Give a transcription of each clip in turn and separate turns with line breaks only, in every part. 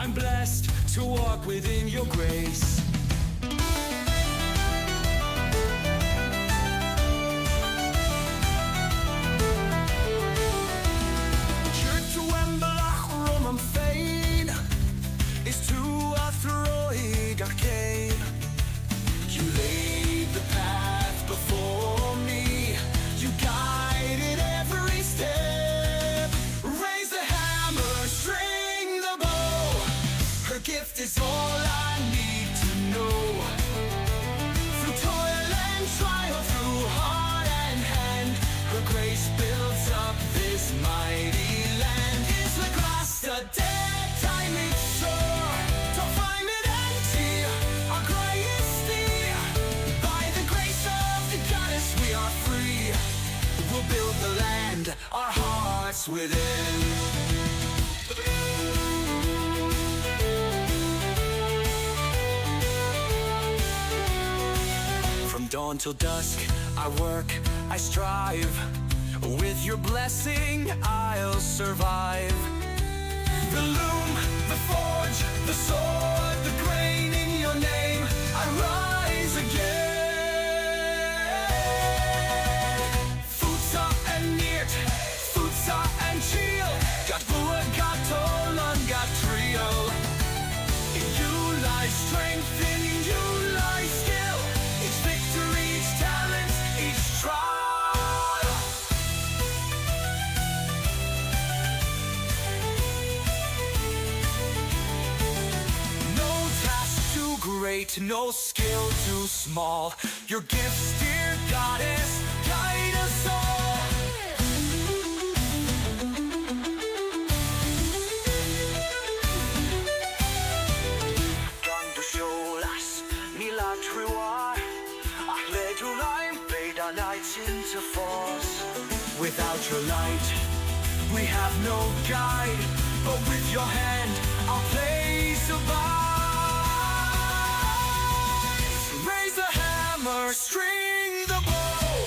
I'm blessed to walk within your grace. You laid the path before me. You guided every step. Raise the hammer, string the bow. Her gift is all I need to know. Through toil and trial, through heart and hand, her grace builds up this mighty land. Is the grass the dead time it's sore? Don't find it empty, our cry is steer. By the grace of the goddess we are free. We'll build the land, our hearts within. From dawn till dusk, I work, I strive. With your blessing, I'll survive. The loom, the forge, the sword, the grain in your name, I rise again. Futsa and Nirt, Futsa and Chiel, got Bua, got Tolan, got Trio. In you lies strength, in you lies skill. Each victory, each talent, each trial. Great, no skill too small. Your gifts, dear goddess, guide us all. Dandusiolas, Milatruar, Ahledulaim, Beda nights into force. Without your light, we have no guide. But with your hand, our place abide. String the bow.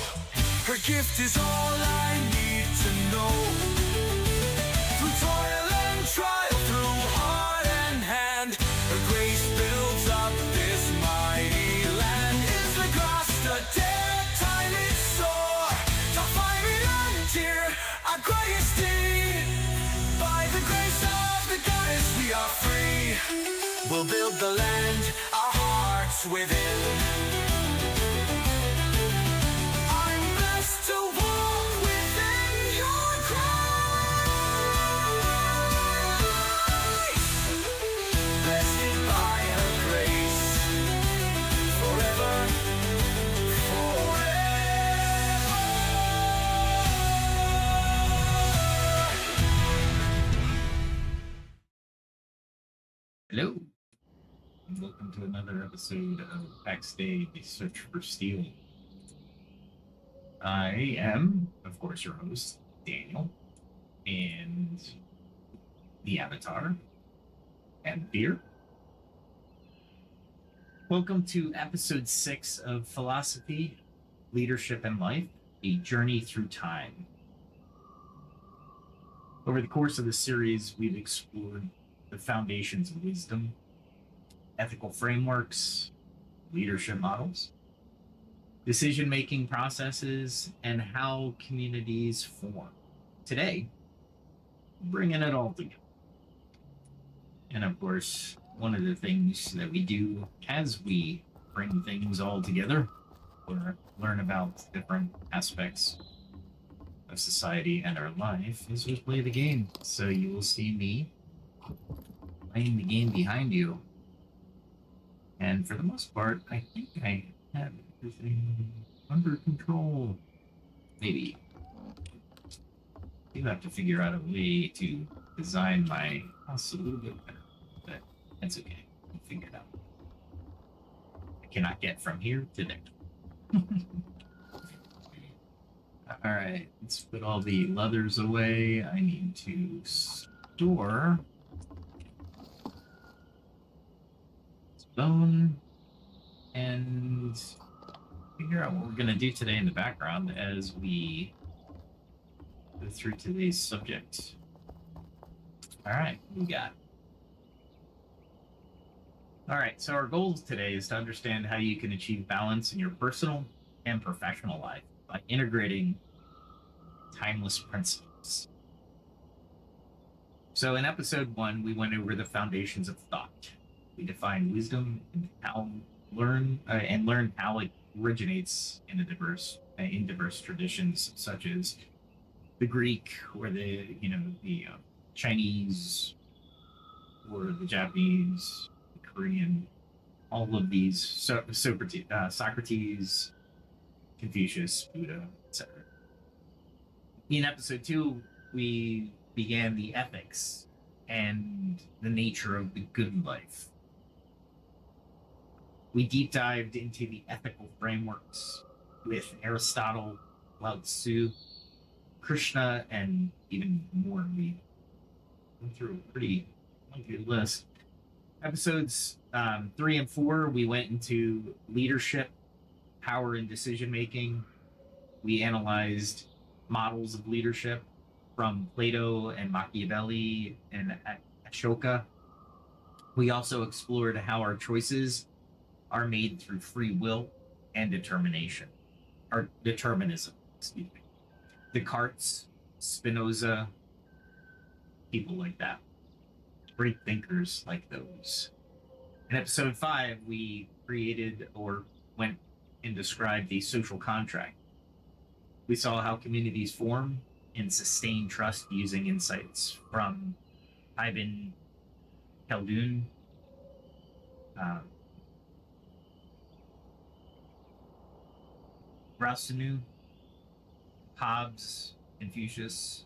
Her gift is all I need to know. Through toil and trial, through heart and hand, her grace builds up this mighty land. Is the grass the dead time it's sore? To find it undear, our greatest deed. By the grace of the goddess we are free. We'll build the land, our hearts within. To walk within your grace, blessed by her grace, forever, forever.
Hello, and welcome to another episode of Pax Dei, The Search for Steel. I am, of course, your host, Daniel, and the Avatar, and Beer. Welcome to episode 6 of Philosophy, Leadership, and Life, a Journey Through Time. Over the course of the series, we've explored the foundations of wisdom, ethical frameworks, leadership models, decision-making processes, and how communities form. Today, bringing it all together. And of course, one of the things that we do as we bring things all together, or learn about different aspects of society and our life, is we play the game. So you will see me playing the game behind you. And for the most part, I think I have everything under control. Maybe. You have to figure out a way to design my house a little bit better, but that's okay. We'll figure it out. I cannot get from here to there. Alright, let's put all the leathers away. I need to store stone and figure out what we're going to do today in the background as we go through today's subject. All right, we got All right, so our goal today is to understand how you can achieve balance in your personal and professional life by integrating timeless principles. So, in episode 1, we went over the foundations of thought. We defined wisdom and how learned how it originates in diverse traditions such as the Greek or the Chinese or the Japanese, the Korean, all of these, Socrates, Confucius, Buddha, etc. In episode 2, we began the ethics and the nature of the good life. We deep dived into the ethical frameworks with Aristotle, Lao Tzu, Krishna, and even more. We went through a pretty lengthy list. Episodes 3 and 4, we went into leadership, power, and decision making. We analyzed models of leadership from Plato and Machiavelli and Ashoka. We also explored how our choices are made through free will and determination, or determinism, excuse me. Descartes, Spinoza, people like that. Great thinkers like those. In episode 5, we created or went and described the social contract. We saw how communities form and sustain trust using insights from Ibn Khaldun, Rasinu, Hobbes, Confucius,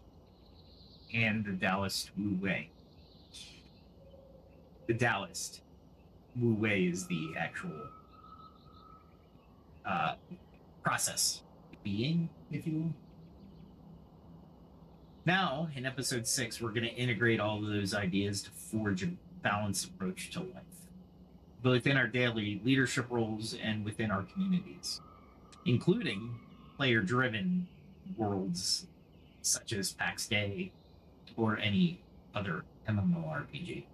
and the Taoist Wu Wei. The Taoist Wu Wei is the actual process, being, if you will. Now, in episode 6, we're going to integrate all of those ideas to forge a balanced approach to life, both in our daily leadership roles and within our communities, including player-driven worlds such as Pax Dei or any other MMORPG.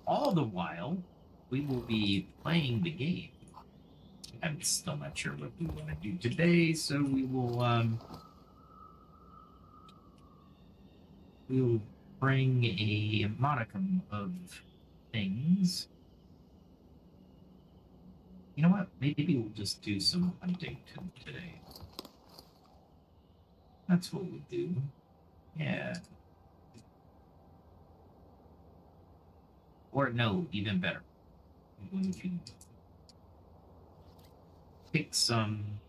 All the while, we will be playing the game. I'm still not sure what we want to do today, so we'll bring a modicum of things. You know what? Maybe we'll just do some hunting today. That's what we'll do. Yeah. Or no, even better. I'm going to pick some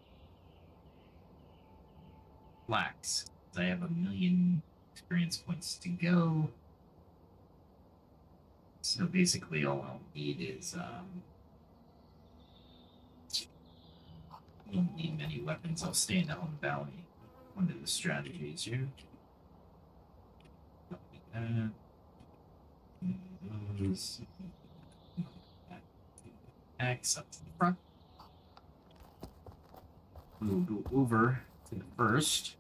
flax. I have 1,000,000 experience points to go. So basically all I'll need is won't need many weapons. I'll stay in the home valley. One of the strategies here. Those axe up to the front. We'll go over to the first.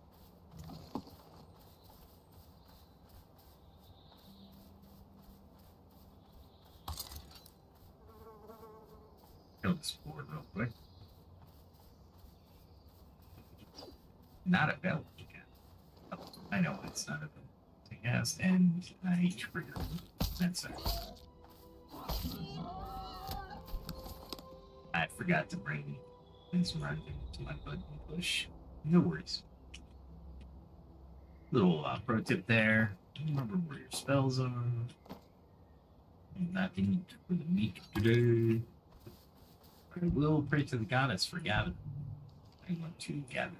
Kill this board real quick. Not available again. Oh, I know it's not available. Yes, and I trigger. That's it. I forgot to bring this around to my button push. No worries. Little pro tip there. Remember where your spells are. Nothing for the meat today. I will pray to the goddess for Gavin. I want to gather.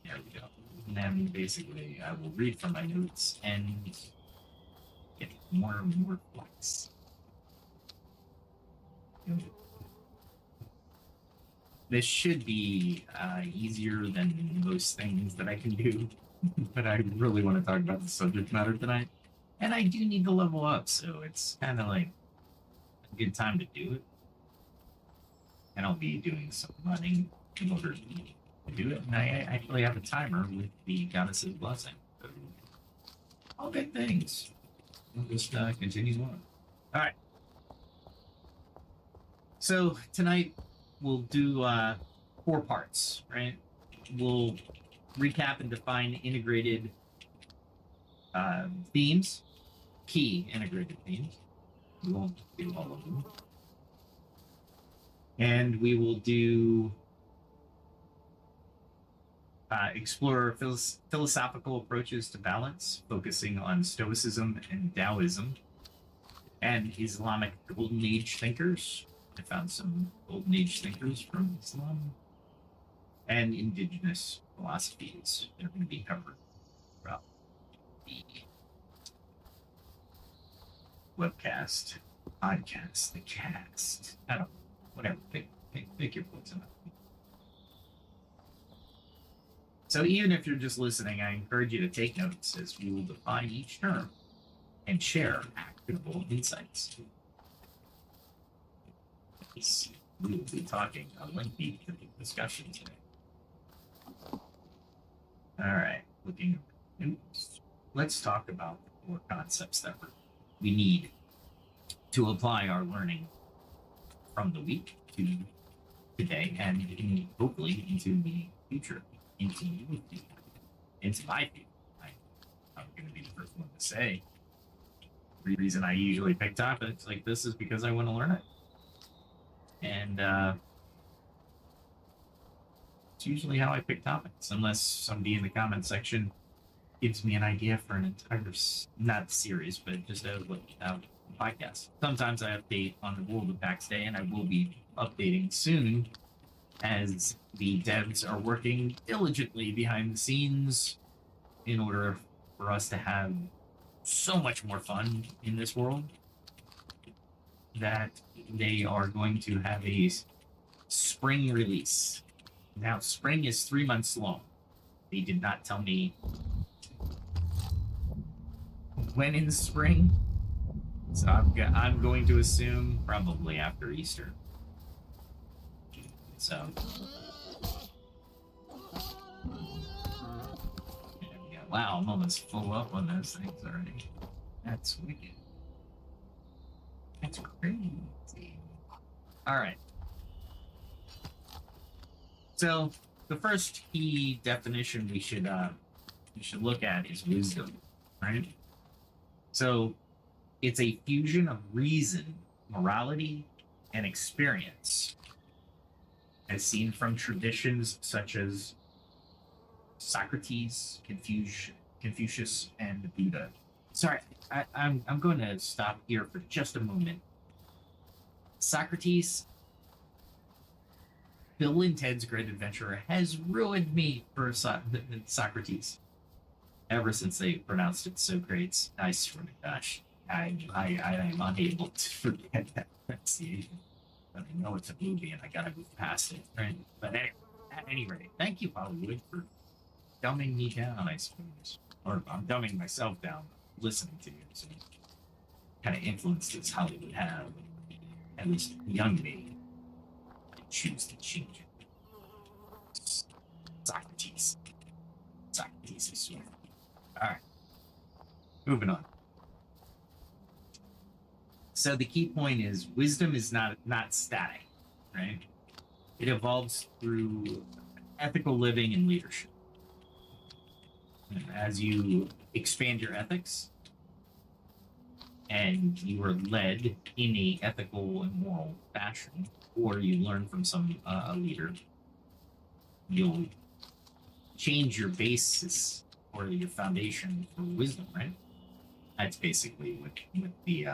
There we go. And then basically I will read from my notes and get more and more flex. This should be easier than most things that I can do, but I really want to talk about the subject matter tonight. And I do need to level up, so it's kind of like a good time to do it. And I'll be doing some running in order to do it, and I actually have a timer with the goddess's blessing. So, all good things. We'll just continue on. All right. So tonight we'll do 4 parts, right? We'll recap and define integrated themes, key integrated themes. We won't do all of them. And we will do explore philosophical approaches to balance, focusing on Stoicism and Daoism, and Islamic Golden Age thinkers. I found some Golden Age thinkers from Islam, and indigenous philosophies that are going to be covered throughout the webcast, podcast, the cast. I don't know, whatever. Pick your points on it. So even if you're just listening, I encourage you to take notes as we will define each term and share actionable insights. We will be talking a lengthy discussion today. All right, looking at notes. Let's talk about the 4 concepts that we need to apply our learning from the week to today and hopefully into the future. Into your future, into my future. I'm going to be the first one to say. The reason I usually pick topics like this is because I want to learn it. And it's usually how I pick topics, unless somebody in the comment section gives me an idea for an entire, not series, but just a podcast. Sometimes I update on the world of Pax Dei, and I will be updating soon as the devs are working diligently behind the scenes in order for us to have so much more fun in this world that they are going to have a spring release. Now, spring is 3 months long. They did not tell me when in the spring, so I'm going to assume probably after Easter. So, yeah, wow, I'm almost full up on those things already. That's wicked. That's crazy. All right. So, the first key definition we should look at is wisdom, right? So, it's a fusion of reason, morality, and experience, as seen from traditions such as Socrates, Confucius, and the Buddha. Sorry, I'm going to stop here for just a moment. Socrates, Bill and Ted's Great Adventure, has ruined me for Socrates. Ever since they pronounced it so great, I swear to gosh, I am unable to forget that pronunciation. But I know it's a movie and I gotta move past it, right? But anyway, at any rate, thank you, Hollywood, for dumbing me down, I suppose. Or I'm dumbing myself down listening to you. So kind of influences Hollywood have, at least young me, and choose to change it. Socrates. Socrates is sort of. Alright. Moving on. So the key point is wisdom is not static, right? It evolves through ethical living and leadership. And as you expand your ethics and you are led in a ethical and moral fashion, or you learn from some a leader, you'll change your basis or your foundation for wisdom, right? That's basically what the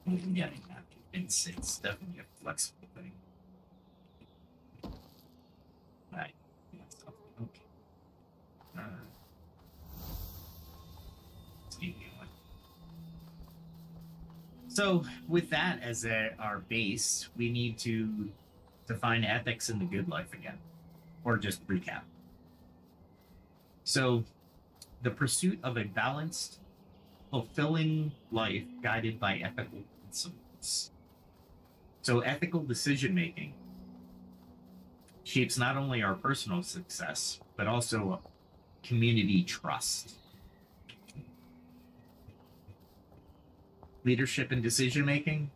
what we're getting at. It's definitely a flexible thing. Right. Okay. So with that as our base, we need to define ethics in the good life again, or just recap. So the pursuit of a balanced, fulfilling life guided by ethical principles. So ethical decision making shapes not only our personal success, but also community trust. Leadership and decision making,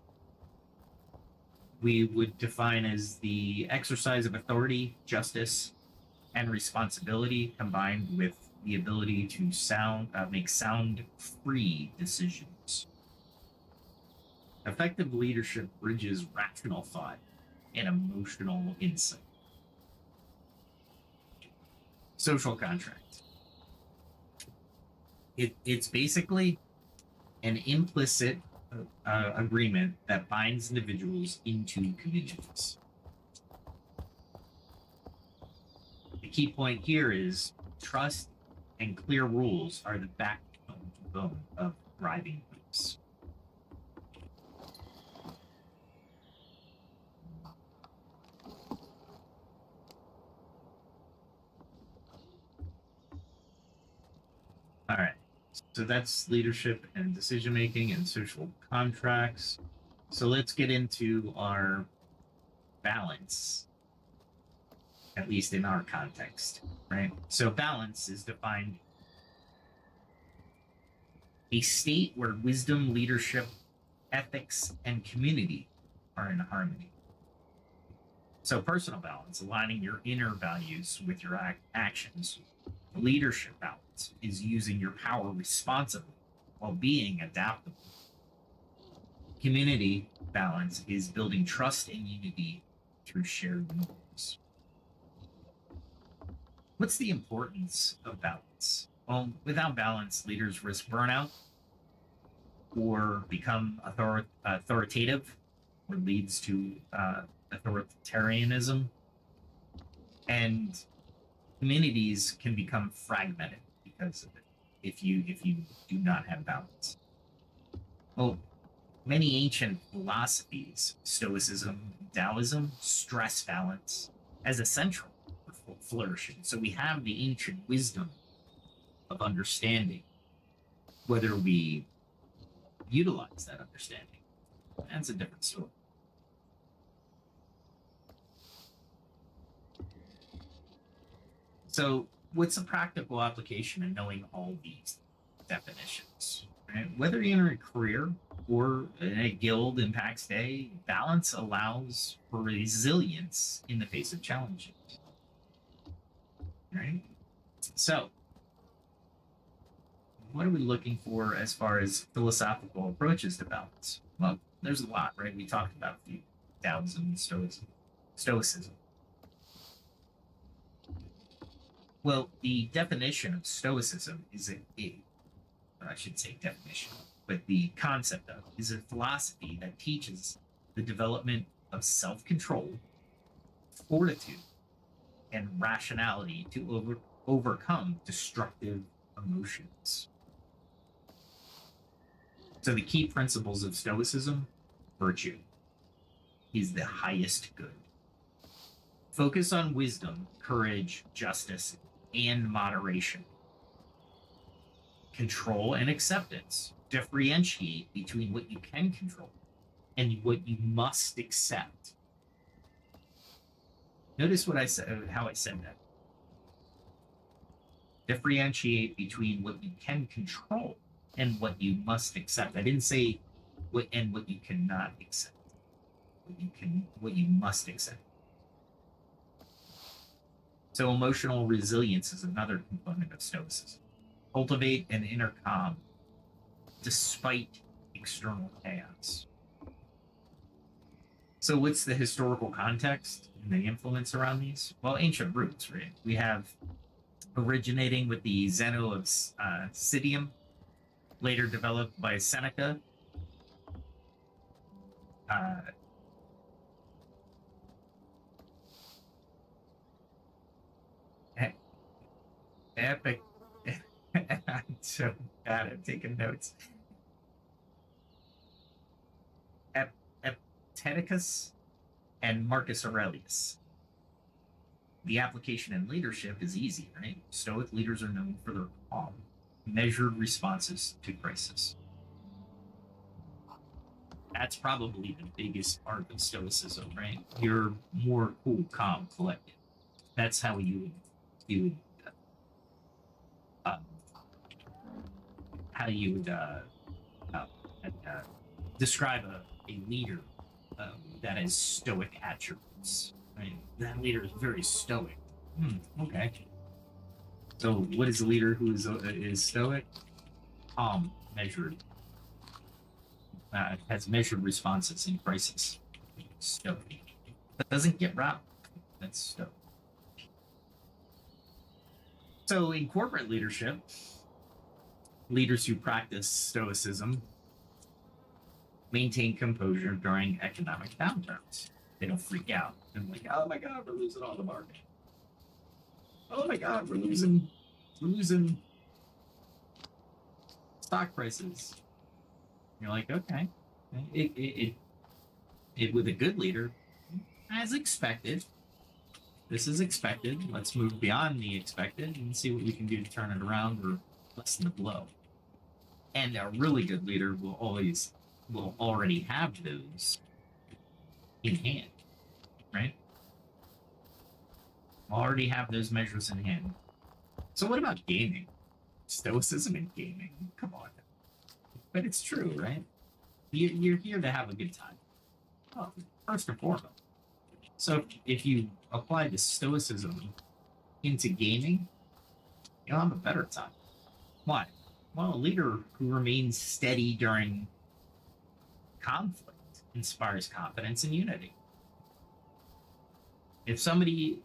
we would define as the exercise of authority, justice, and responsibility combined with the ability to make sound, free decisions. Effective leadership bridges rational thought and emotional insight. Social contract. It's basically an implicit agreement that binds individuals into communities. The key point here is trust and clear rules are the backbone of thriving groups. All right. So that's leadership and decision making and social contracts. So let's get into our balance, at least in our context, right? So balance is defined a state where wisdom, leadership, ethics, and community are in harmony. So personal balance, aligning your inner values with your actions. Leadership balance is using your power responsibly while being adaptable. Community balance is building trust and unity through shared goals. What's the importance of balance? Well, without balance, leaders risk burnout or become authoritative, or leads to authoritarianism, and communities can become fragmented because of it if you do not have balance. Well, many ancient philosophies, Stoicism, Daoism, stress balance as essential for flourishing. So we have the ancient wisdom of understanding. Whether we utilize that understanding, that's a different story. So what's the practical application in knowing all these definitions? Right? Whether you're in a career or in a guild in Pax Dei, balance allows for resilience in the face of challenges. Right? So what are we looking for as far as philosophical approaches to balance? Well, there's a lot, right? We talked about the Daoism and Stoicism. Well, the definition of Stoicism is or I should say definition, but the concept of is a philosophy that teaches the development of self-control, fortitude, and rationality to overcome destructive emotions. So the key principles of Stoicism: virtue is the highest good. Focus on wisdom, courage, justice, and moderation. Control and acceptance. Differentiate between what you can control and what you must accept. Notice what I said, how I said that. Differentiate between what you can control and what you must accept. I didn't say what you cannot accept. What you must accept. So emotional resilience is another component of Stoicism. Cultivate an inner calm despite external chaos. So what's the historical context and the influence around these? Well, ancient roots, right? We have originating with the Zeno of Citium, later developed by Seneca. Epic. I'm so bad at taking notes. Epictetus and Marcus Aurelius. The application in leadership is easy, right? Stoic leaders are known for their calm, measured responses to crisis. That's probably the biggest part of Stoicism, right? You're more cool, calm, collected. That's how you would uh, how you would uh, uh, describe a leader that has stoic attributes. Right? That leader is very stoic. Okay. So, what is a leader who is stoic? Calm, measured, has measured responses in crisis. Stoic. That doesn't get robbed. That's stoic. So, in corporate leadership, leaders who practice stoicism maintain composure during economic downturns. They don't freak out. They're like, oh my God, we're losing all the market. Oh my God, we're losing stock prices. You're like, okay. It with a good leader, as expected. This is expected. Let's move beyond the expected and see what we can do to turn it around or lessen the blow. And a really good leader will already have those in hand, right? Already have those measures in hand. So what about gaming? Stoicism in gaming? Come on. But it's true, right? You're here to have a good time. Well, first and foremost. So if you apply the stoicism into gaming, you'll have a better time. Why? Well, a leader who remains steady during conflict inspires confidence and unity. If somebody,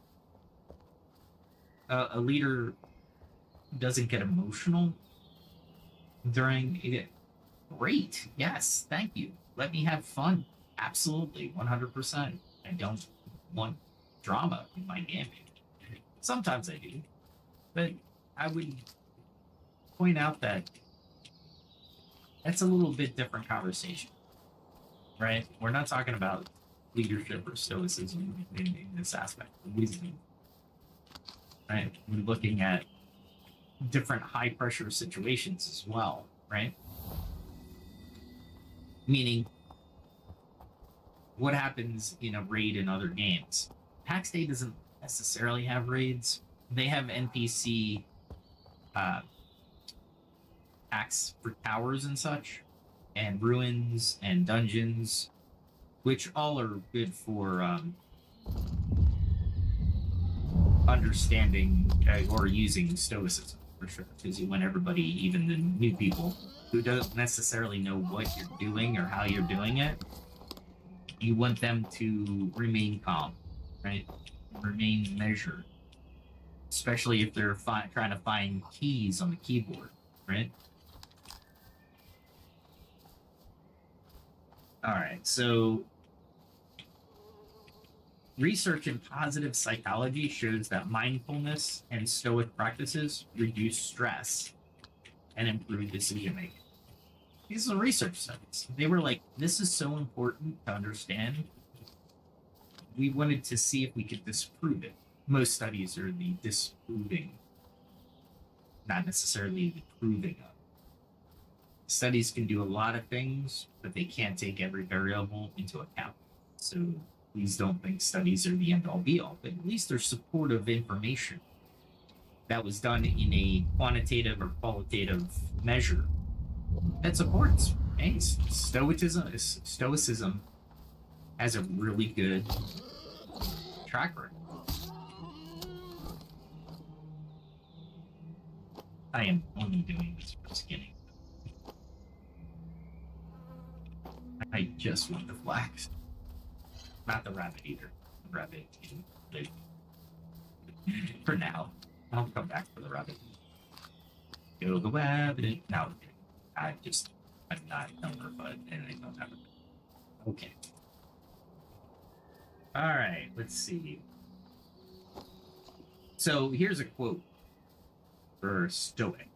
a leader doesn't get emotional during it, great. Yes, thank you. Let me have fun. Absolutely, 100%. I don't want drama in my gaming. Sometimes I do, but I would point out that that's a little bit different conversation, right? We're not talking about leadership or stoicism in this aspect of wisdom, right? We're looking at different high pressure situations as well, right? Meaning, what happens in a raid in other games? Pax Dei doesn't necessarily have raids. They have NPC acts for towers and such, and ruins and dungeons, which all are good for understanding or using stoicism for sure. Because you want everybody, even the new people who don't necessarily know what you're doing or how you're doing it, you want them to remain calm, right? Remain measured, especially if they're trying to find keys on the keyboard, right? All right, so research in positive psychology shows that mindfulness and stoic practices reduce stress and improve decision making. These are research studies. They were like, this is so important to understand. We wanted to see if we could disprove it. Most studies are the disproving, not necessarily the proving of. Studies can do a lot of things, but they can't take every variable into account. So please don't think studies are the end all be all, but at least they're supportive information that was done in a quantitative or qualitative measure that supports. Hey, Stoicism has a really good track record. I am only doing this for skinning. I just want the flax. Not the rabbit either. The rabbit, for now. I'll come back for the rabbit. Go the rabbit. No, I'm not number, and I don't have it. Okay. All right, let's see. So here's a quote for Stoic.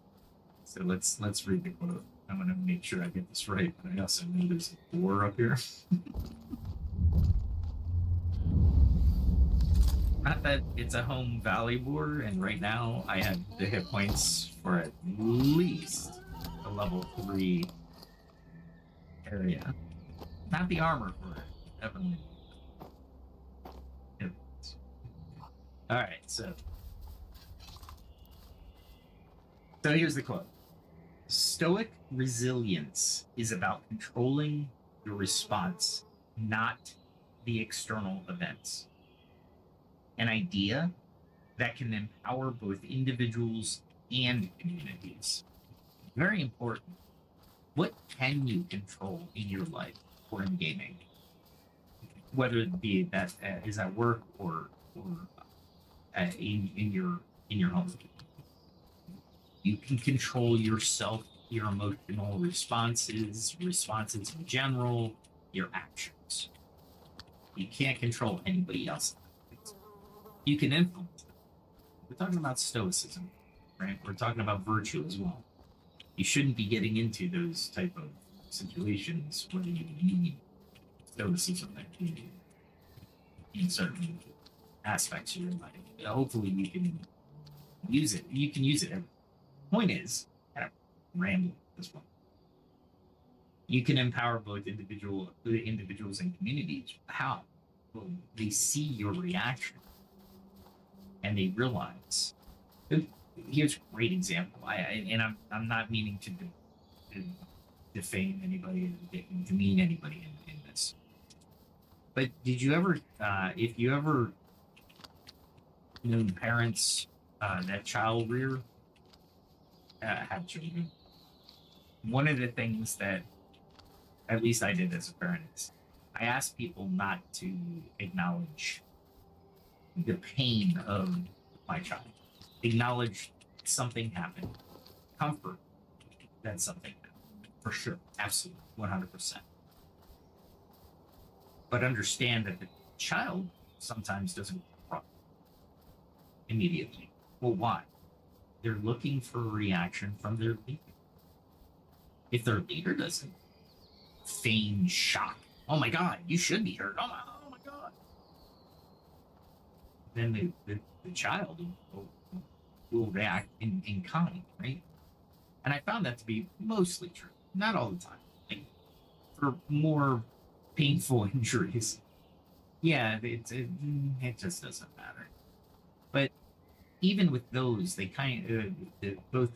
So let's read the quote. I'm gonna make sure I get this right, but I also know there's a 4 up here. Not that it's a home valley board, and right now I have the hit points for at least a level 3 area. Not the armor for it, definitely. All right, so here's the quote. Stoic resilience is about controlling your response, not the external events. An idea that can empower both individuals and communities. Very important. What can you control in your life or in gaming? Whether it be that is at work or in your home. You can control yourself, your emotional responses in general, your actions. You can't control anybody else. You can influence them. We're talking about Stoicism, right? We're talking about virtue as well. You shouldn't be getting into those type of situations where you need Stoicism in certain aspects of your life. Hopefully you can use it. You can use it. Point is, kind of rambling this one. You can empower both individuals and communities. How? Well, they see your reaction and they realize. Here's a great example. I'm not meaning to defame anybody, demean anybody in this. But did you ever, if you ever known parents that child rear, have children, one of the things that at least I did as a parent is I asked people not to acknowledge the pain of my child. Acknowledge something happened. Comfort that something happened. For sure. Absolutely. 100%. But understand that the child sometimes doesn't cry immediately. Well, why? They're looking for a reaction from their leader. If their leader doesn't feign shock, oh my God, you should be hurt. Oh my God. Then the child will react in kind, right? And I found that to be mostly true. Not all the time. Like, for more painful injuries, yeah, it just doesn't matter. But even with those, they kind of both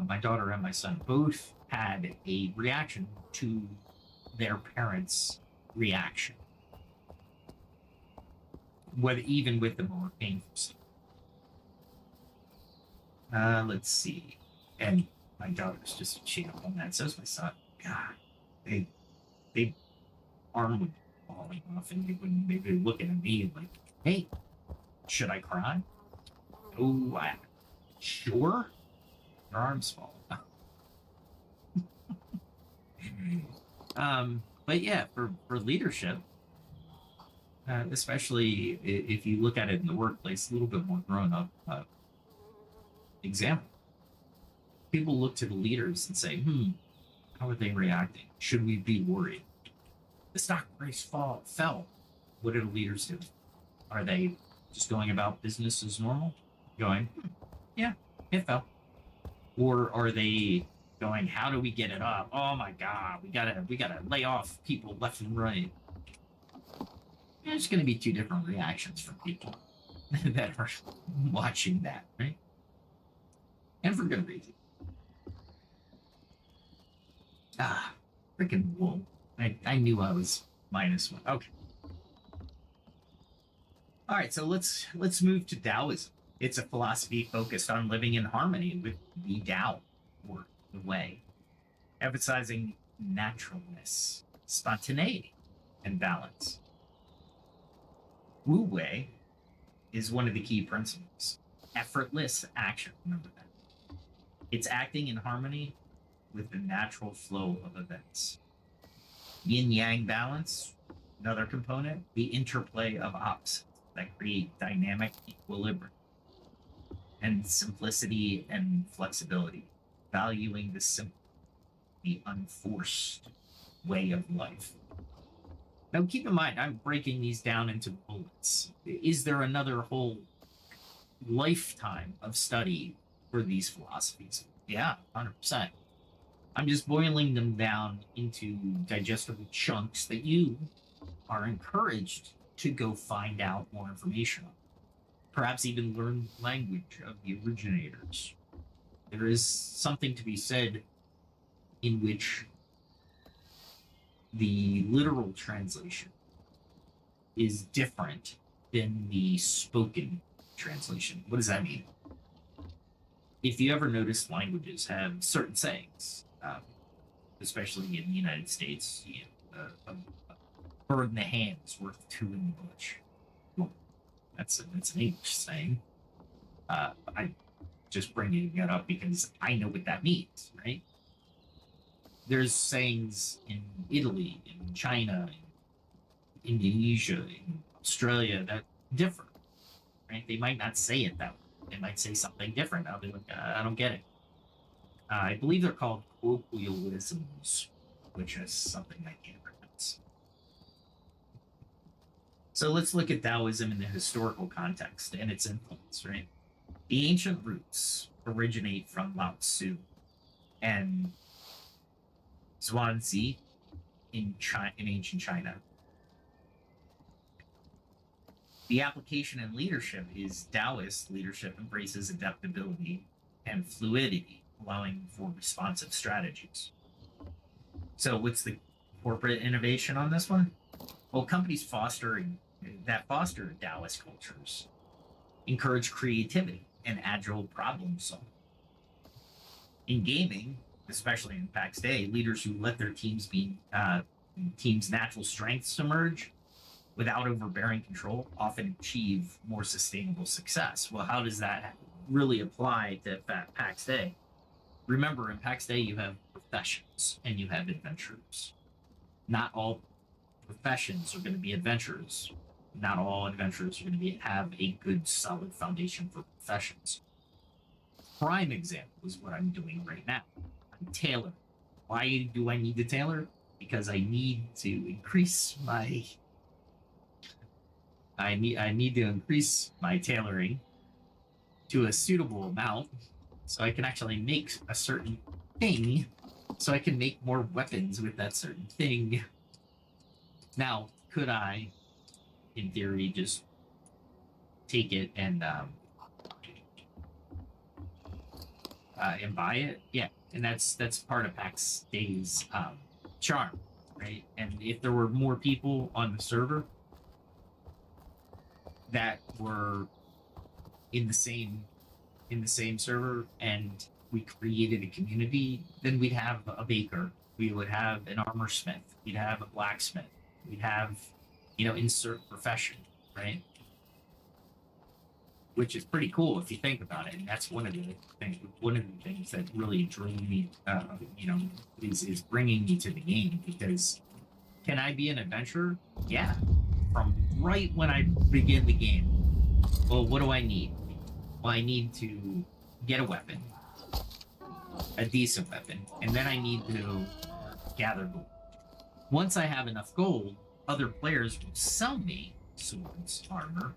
my daughter and my son both had a reaction to their parents' reaction, whether even with the more painful stuff. Let's see, and my daughter's just cheating up on that. So is my son. God, they arm would be falling off, and they'd be looking at me like, "Hey, should I cry?" Oh, sure. Your arms fall off. But yeah, for leadership, especially if you look at it in the workplace, a little bit more grown up example. People look to the leaders and say, how are they reacting? Should we be worried? The stock price fell. What do the leaders do? Are they just going about business as normal? Going, yeah, it fell. Or are they going, how do we get it up? Oh my God, we gotta lay off people left and right. There's going to be two different reactions from people that are watching that, right? And for good reason. Freaking wool. I knew I was -1. Okay. All right, so let's move to Daoism. It's a philosophy focused on living in harmony with the Tao, or the way, emphasizing naturalness, spontaneity, and balance. Wu Wei is one of the key principles. Effortless action, remember that. It's acting in harmony with the natural flow of events. Yin-yang balance, another component, the interplay of opposites that create dynamic equilibrium. And simplicity and flexibility, valuing the simple, the unforced way of life. Now, keep in mind, I'm breaking these down into bullets. Is there another whole lifetime of study for these philosophies? Yeah, 100%. I'm just boiling them down into digestible chunks that you are encouraged to go find out more information on. perhaps even learn language of the originators. There is something to be said in which the literal translation is different than the spoken translation. What does that mean? If you ever notice, languages have certain sayings, especially in the United States. A bird in the hand is worth two in the bush. Well, that's an English saying. I just bringing it up because I know what that means, right? There's sayings in Italy, in China, in Indonesia, in Australia that differ, right? They might not say it that way. They might say something different. I'll be like, I don't get it. I believe they're called colloquialisms, which is something I can't pronounce. So let's look at Taoism in the historical context and its influence, right? The ancient roots originate from Lao Tzu and Zhuangzi in ancient China. The application in leadership is Taoist leadership embraces adaptability and fluidity, allowing for responsive strategies. So what's the corporate innovation on this one? Well, companies foster Taoist cultures encourage creativity and agile problem solving. In gaming, especially in Pax Dei, leaders who let their teams natural strengths emerge without overbearing control often achieve more sustainable success. Well, how does that really apply to Pax Dei? Remember, in Pax Dei, you have professions and you have adventurers. Not all professions are going to be adventurers. Not all adventurers are going to have a good, solid foundation for professions. Prime example is what I'm doing right now. I'm tailoring. Why do I need to tailor? Because I need to increase my tailoring to a suitable amount so I can actually make a certain thing, so I can make more weapons with that certain thing. Now, could I, in theory, just take it and buy it? Yeah, and that's part of Pax Dei's charm, right? And if there were more people on the server that were in the same server and we created a community, then we'd have a baker, we would have an armor smith, we'd have a blacksmith, we'd have, insert profession, right? Which is pretty cool if you think about it. And that's one of the things that really drew me, is bringing me to the game. Because can I be an adventurer? Yeah. From right when I begin the game. Well, what do I need? Well, I need to get a weapon, a decent weapon, and then I need to gather gold. Once I have enough gold, other players will sell me swords, armor,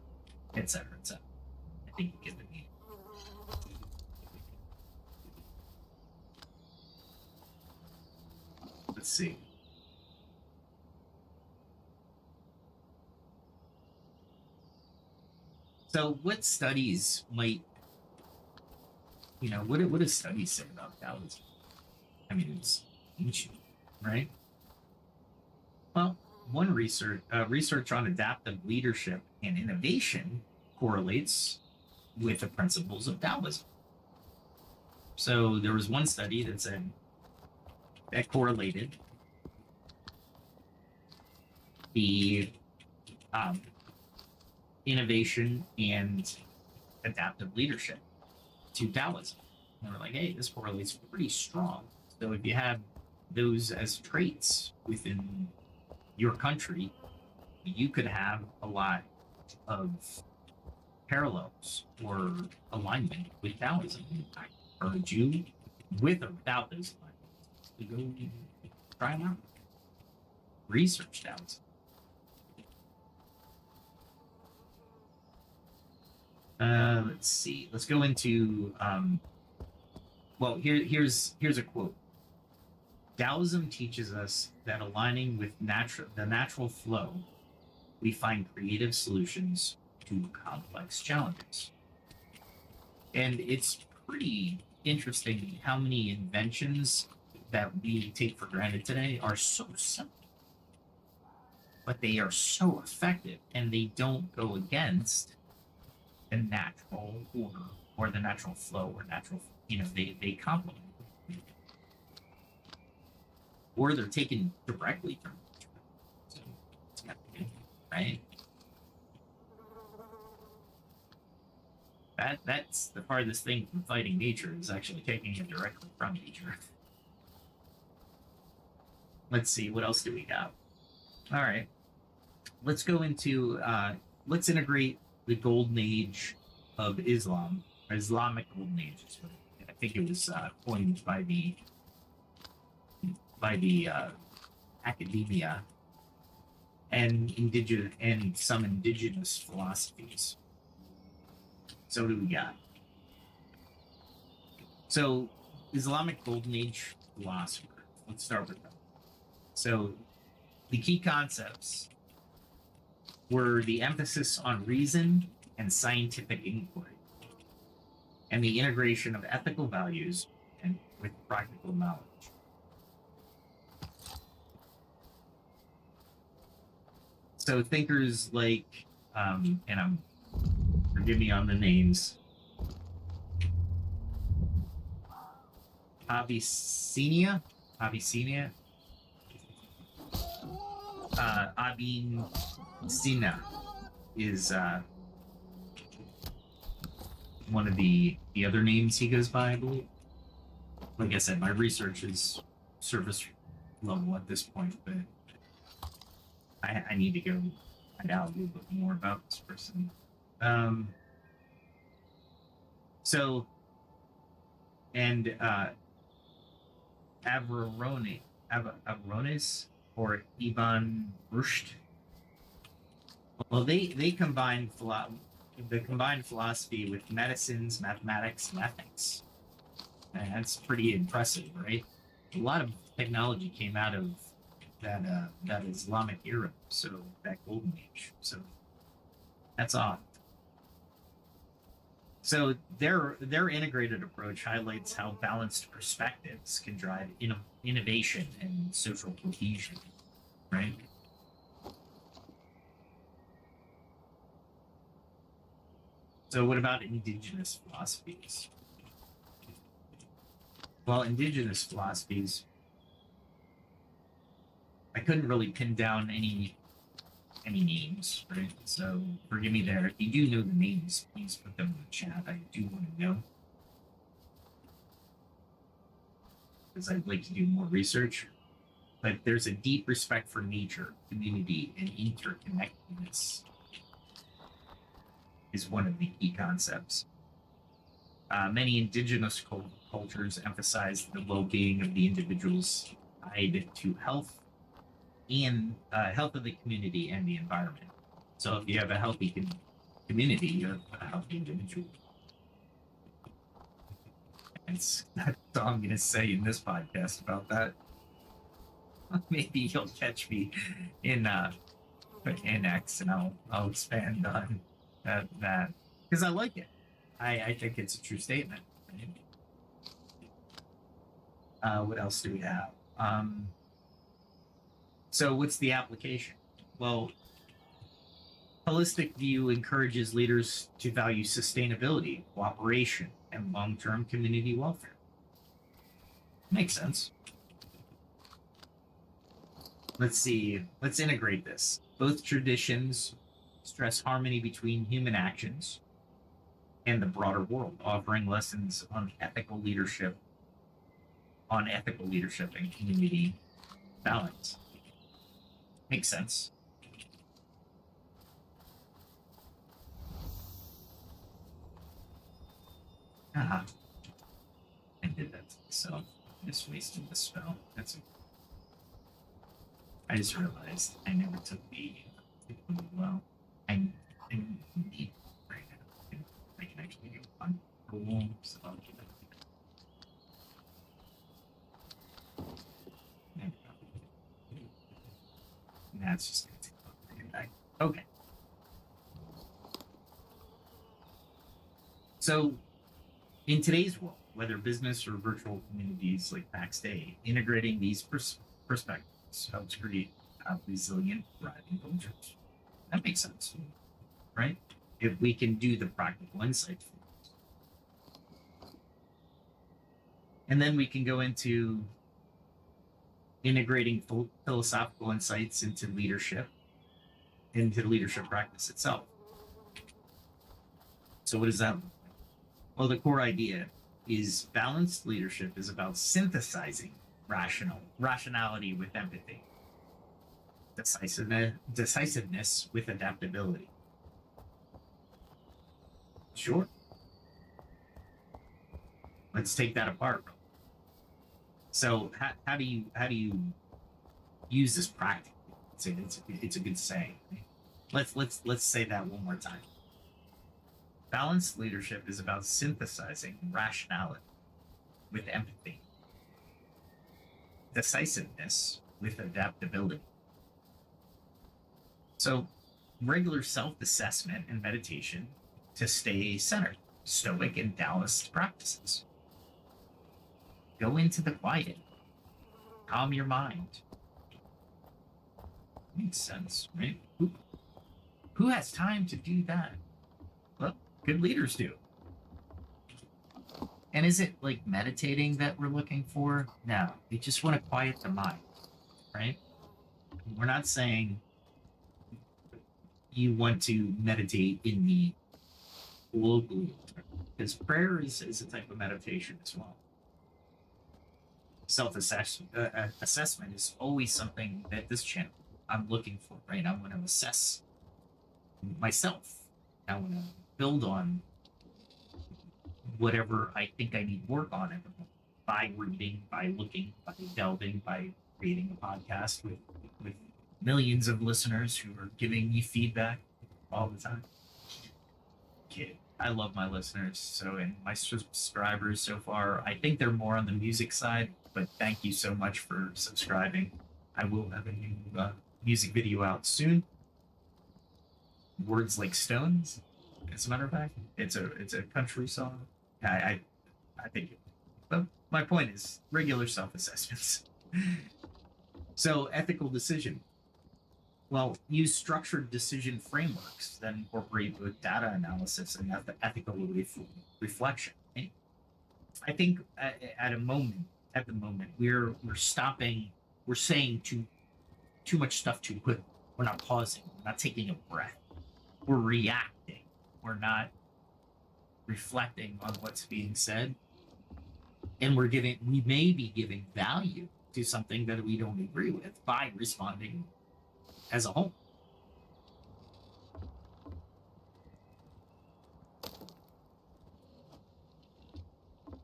etc., etc. I think you get the meaning. Let's see. So, what studies might, what do studies say about Taoism? I mean, it's ancient, right? Well, one research on adaptive leadership and innovation correlates with the principles of Taoism. So there was one study that said that correlated the innovation and adaptive leadership to Taoism. And we're like, hey, this correlates pretty strong. So if you have those as traits within your country, you could have a lot of parallels or alignment with Taoism. I encourage you, with or without those alignments, to go try them out. Research Taoism. Let's see. Let's go into. Here's a quote. Taoism teaches us that aligning with the natural flow, we find creative solutions to complex challenges. And it's pretty interesting how many inventions that we take for granted today are so simple, but they are so effective, and they don't go against the natural order or the natural flow or natural, they complement, or they're taken directly from nature. So it's kind of good, right? That's the farthest thing from fighting nature, is actually taking it directly from nature. Let's see, what else do we have? All right, let's go into let's integrate the golden age of Islam, or Islamic golden age. I think it was coined by the academia and some indigenous philosophies. So what do we got? So Islamic golden age philosopher. Let's start with them. So the key concepts were the emphasis on reason and scientific inquiry, and the integration of ethical values and with practical knowledge. So thinkers like, forgive me on the names, Avicenna, Abin Sina is one of the other names he goes by, I believe. Like I said, my research is surface level at this point, but I need to go find out a little bit more about this person. Averroes or Ibn Rushd. Well, they combined philosophy with medicines, mathematics, and ethics. And that's pretty impressive, right? A lot of technology came out of that Islamic era, so that golden age. So that's off. So their integrated approach highlights how balanced perspectives can drive innovation and social cohesion, right? So what about indigenous philosophies? Well, indigenous philosophies, I couldn't really pin down any names, right? So forgive me there. If you do know the names, please put them in the chat. I do want to know, because I'd like to do more research. But there's a deep respect for nature, community, and interconnectedness is one of the key concepts. Many indigenous cultures emphasize the well-being of the individuals tied to health and health of the community and the environment. So if you have a healthy community, you have a healthy individual. That's all I'm going to say in this podcast about that. Maybe you'll catch me in X, and I'll expand on that because I like it. I think it's a true statement. Right? What else do we have? So what's the application? Well, holistic view encourages leaders to value sustainability, cooperation, and long-term community welfare. Makes sense. Let's see. Let's integrate this. Both traditions stress harmony between human actions and the broader world, offering lessons on ethical leadership and community balance. Makes sense. I did that to myself. I just wasted the spell. That's okay. I just realized I never took the well. I need right now. I can actually go on cool, so I'll do that. That's just gonna take a back. Okay. So, in today's world, whether business or virtual communities like Pax Dei, integrating these perspectives helps create resilient, thriving cultures. That makes sense, right? If we can do the practical insights. And then we can go into integrating philosophical insights into leadership practice itself. So what does that look like? Well, the core idea is balanced leadership is about synthesizing rationality with empathy, decisiveness with adaptability. Sure. Let's take that apart. So how do you use this practically? It's a good saying. Let's say that one more time. Balanced leadership is about synthesizing rationality with empathy, decisiveness with adaptability. So, regular self-assessment and meditation to stay centered, Stoic and Taoist practices. Go into the quiet, calm your mind. Makes sense, right? Who has time to do that? Well, good leaders do. And is it like meditating that we're looking for? No, we just want to quiet the mind, right? We're not saying you want to meditate in the local, because prayer is a type of meditation as well. Assessment is always something that this channel I'm looking for, right? I want to assess myself. I want to build on whatever I think I need work on it by reading, by looking, by delving, by creating a podcast with millions of listeners who are giving me feedback all the time. Okay. I love my listeners, and my subscribers so far. I think they're more on the music side, but thank you so much for subscribing. I will have a new music video out soon. Words Like Stones, as a matter of fact. It's a country song. I think. But my point is regular self-assessments. So ethical decision. Well, use structured decision frameworks that incorporate both data analysis and ethical reflection. I think at the moment, we're saying too much stuff too quick. We're not pausing. We're not taking a breath. We're reacting. We're not reflecting on what's being said. And we may be giving value to something that we don't agree with by responding as a whole.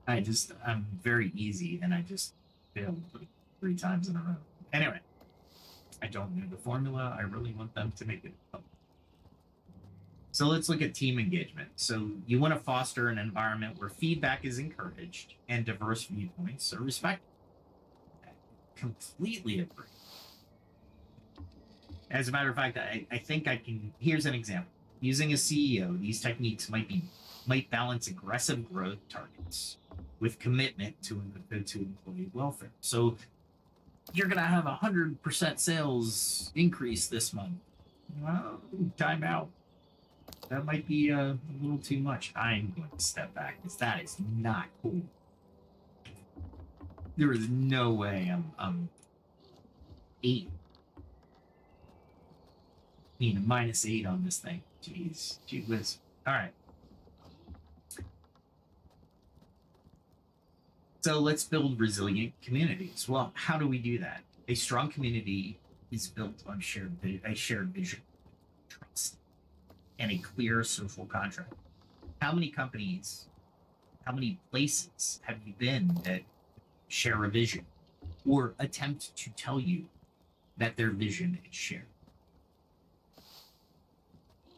I'm very easy and I just failed 3 times in a row. Anyway, I don't know the formula. I really want them to make it up. So let's look at team engagement. So you want to foster an environment where feedback is encouraged and diverse viewpoints are respected. I completely agree. As a matter of fact, I think I can. Here's an example. Using a CEO, these techniques might balance aggressive growth targets with commitment to employee welfare. So you're gonna have 100% sales increase this month. Well, time out. That might be a little too much. I'm going to step back because that is not cool. There is no way I'm 8. -8 on this thing. Jeez, gee whiz. All right. So let's build resilient communities. Well, how do we do that? A strong community is built on a shared vision, trust, and a clear social contract. How many companies, how many places have you been that share a vision or attempt to tell you that their vision is shared?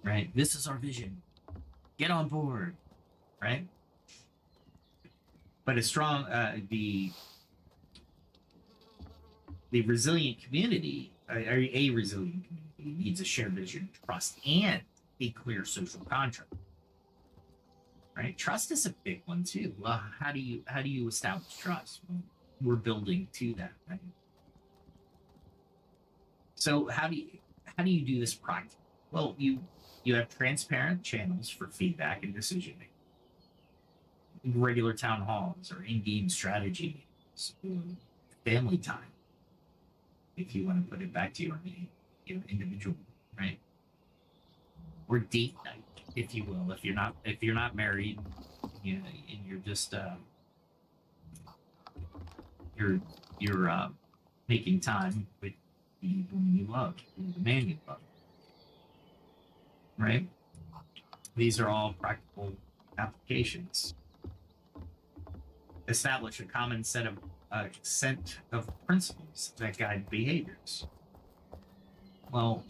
Right? This is our vision. Get on board. Right? But a strong, the resilient community, a resilient community needs a shared vision, trust, and a clear social contract. right? Trust is a big one too. Well, how do you establish trust? Well, we're building to that, right? So how do you do this practically? Well, you have transparent channels for feedback and decision making, regular town halls or in-game strategy meetings, or family time, if you want to put it back to your individual, right? Or date night, if you will, if you're not married, and you're just you're making time with the woman you love, or the man you love, right? These are all practical applications. Establish a common set of principles that guide behaviors. Well,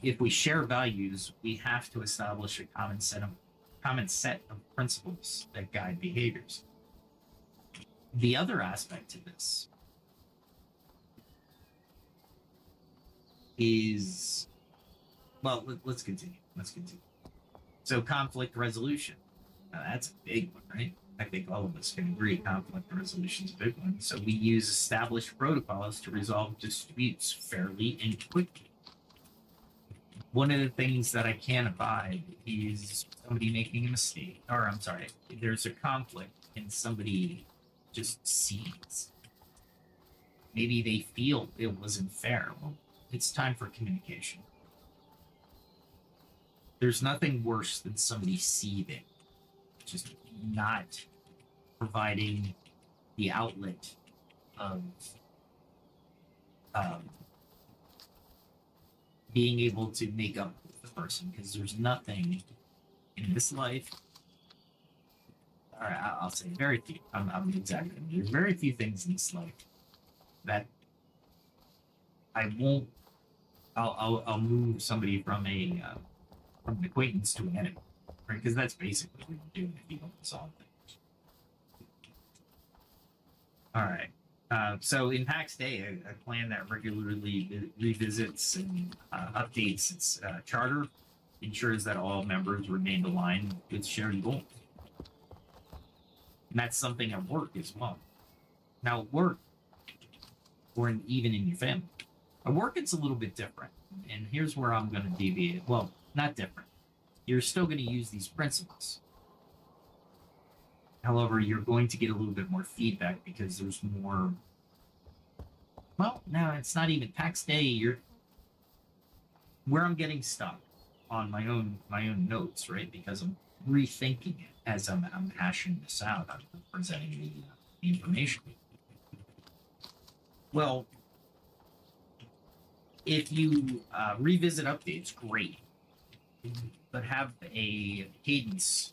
if we share values, we have to establish a common set of principles that guide behaviors. The other aspect to this is, well, let's continue. So conflict resolution. Now, that's a big one, right? I think all of us can agree conflict resolution is a big one. So we use established protocols to resolve disputes fairly and quickly. One of the things that I can't abide is somebody making a mistake, or I'm sorry, there's a conflict and somebody just sees. Maybe they feel it wasn't fair. Well, it's time for communication. There's nothing worse than somebody seething, just not providing the outlet of being able to make up with the person, because there's nothing in this life. All right, I'll say very few. I'm exaggerating. There's very few things in this life that I won't. I'll move somebody from an acquaintance to an enemy, right? Because that's basically what you're doing if you don't solve things. All right. So in Pax Dei, a clan that regularly revisits and updates its charter ensures that all members remain aligned with shared goals. And that's something at work as well. Now, at work, or even in your family, at work it's a little bit different. And here's where I'm going to deviate. Well, not different. You're still going to use these principles. However, you're going to get a little bit more feedback because there's more. Well, no, it's not even Pax Dei. Where I'm getting stuck on my own notes, right? Because I'm rethinking it as I'm hashing this out. I'm presenting the information. Well, if you revisit updates, great, but have a cadence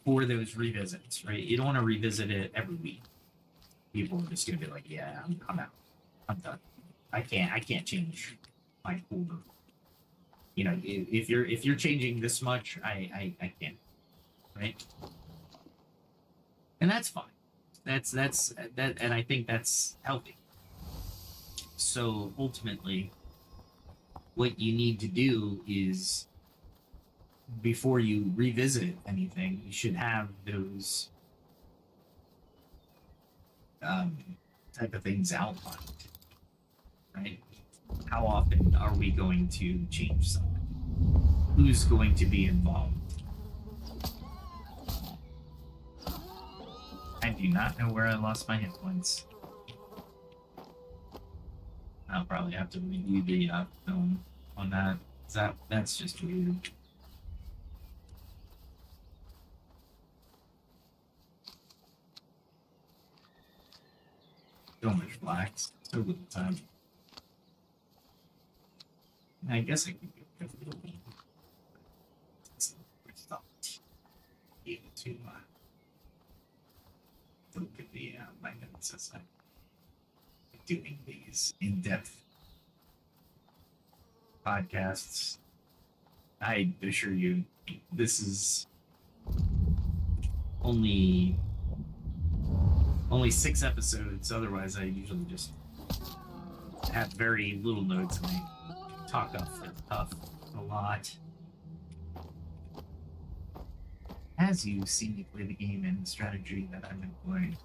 for those revisits, right? You don't want to revisit it every week. People are just gonna be like, "Yeah, I'm out. I'm done. I can't change my order." You know, if you're changing this much, I can't, right? And that's fine. That's and I think that's healthy. So ultimately, what you need to do is, before you revisit anything, you should have those type of things outlined, right? How often are we going to change something? Who's going to be involved? I do not know where I lost my hit points. I'll probably have to review the film on that. That's just weird. So much blacks, so little time. I guess I could go for the win. It's not able to look at the my notes as I'm doing these in-depth podcasts. I assure you, this is only 6 episodes. Otherwise, I usually just have very little notes and I talk off the cuff a lot. as you see me play the game and the strategy that I'm employing.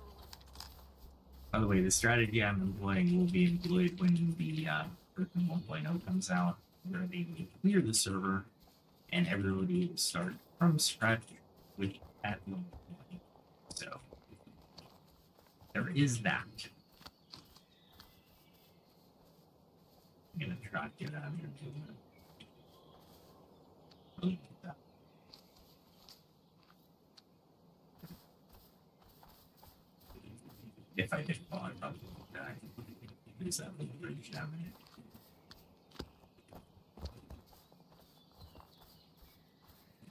By the way, the strategy I'm employing will be employed when the version 1.0 comes out, where they will clear the server and everybody will start from scratch with at level 20. So there is that. I'm gonna try to get out of here too. If I didn't fall, I probably would die. Is that little bridge down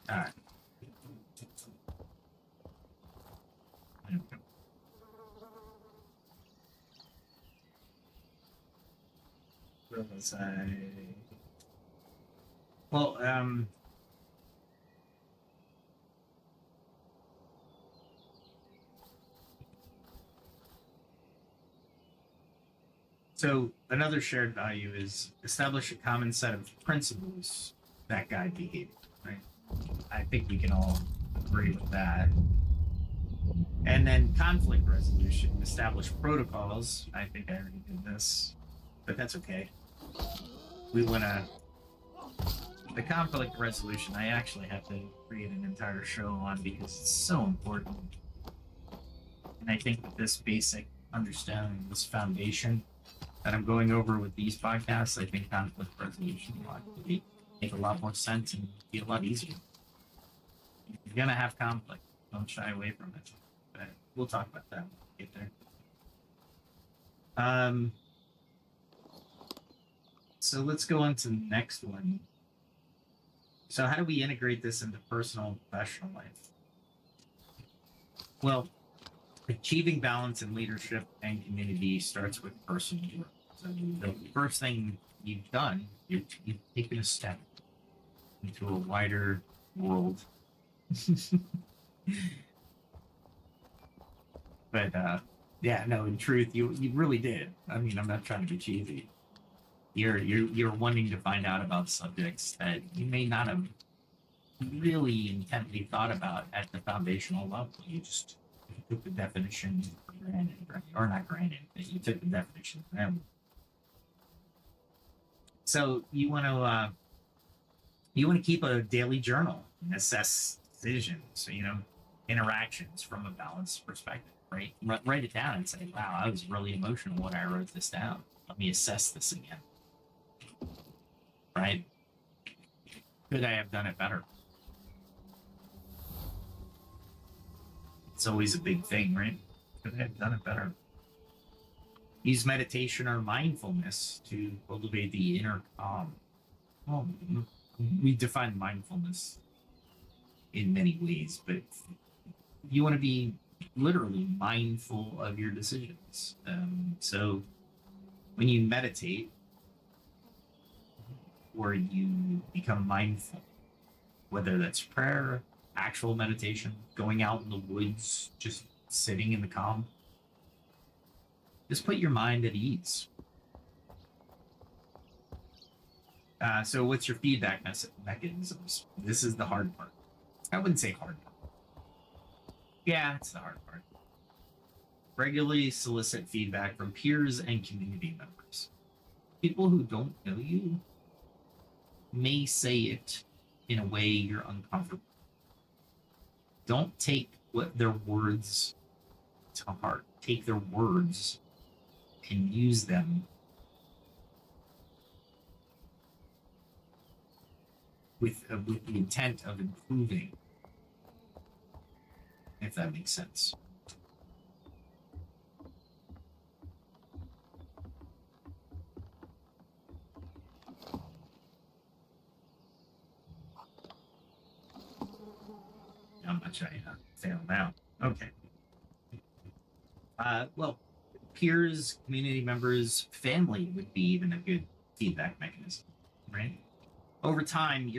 there? Alright. Where was I? Well, so another shared value is establish a common set of principles that guide behavior, right? I think we can all agree with that. And then conflict resolution, establish protocols. I think I already did this, but that's okay. We want to. The conflict resolution, I actually have to create an entire show on because it's so important. And I think with this basic understanding, this foundation that I'm going over with these podcasts, I think conflict resolution will actually make a lot more sense and be a lot easier. You're going to have conflict. Don't shy away from it. But we'll talk about that when we get there. So let's go on to the next one. So how do we integrate this into personal and professional life? Well, achieving balance in leadership and community starts with personal work. So the first thing you've done, you've taken a step into a wider world. But yeah, no, in truth, you really did. I mean, I'm not trying to be cheesy. You're wanting to find out about subjects that you may not have really intently thought about at the foundational level. You just took the definition for granted, right? Or not granted, but you took the definition for them. So you want to keep a daily journal and assess decisions, interactions from a balanced perspective, right? Write it down and say, wow, I was really emotional when I wrote this down. Let me assess this again. Right? Could I have done it better? It's always a big thing, right? Could I have done it better? Use meditation or mindfulness to cultivate the inner calm. Well, we define mindfulness in many ways, but you want to be literally mindful of your decisions. So when you meditate, or you become mindful, whether that's prayer, actual meditation, going out in the woods, just sitting in the calm, just put your mind at ease. So what's your feedback mechanisms? This is the hard part. I wouldn't say hard part. Yeah, it's the hard part. Regularly solicit feedback from peers and community members. People who don't know you may say it in a way you're uncomfortable. Don't take their words to heart. Take their words and use them with the intent of improving, if that makes sense. How much I fail now. Okay. Well, peers, community members, family would be even a good feedback mechanism, right? Over time,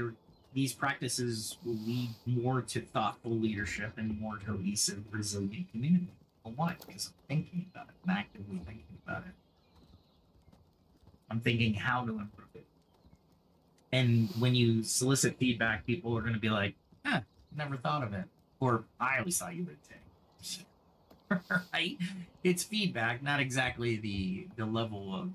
these practices will lead more to thoughtful leadership and more cohesive, resilient community. Well, why? Because I'm thinking about it. I'm actively thinking about it. I'm thinking how to improve it. And when you solicit feedback, people are going to be like, never thought of it. or I always thought you would take. Right? It's feedback, not exactly the level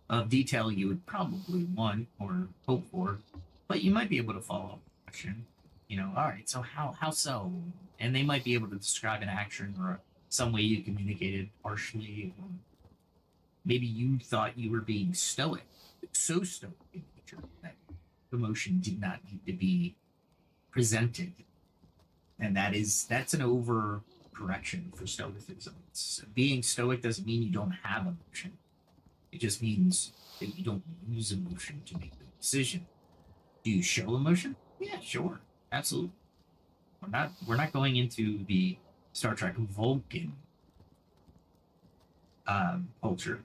of detail you would probably want or hope for, but you might be able to follow up a question. All right, so how so? And they might be able to describe an action or some way you communicated partially. Or maybe you thought you were being stoic, so stoic in nature that emotion did not need to be presented, and that's an over correction for stoicism. Being stoic doesn't mean you don't have emotion. It just means that you don't use emotion to make the decision. Do you show emotion? Yeah, sure, absolutely. We're not going into the Star Trek Vulcan culture,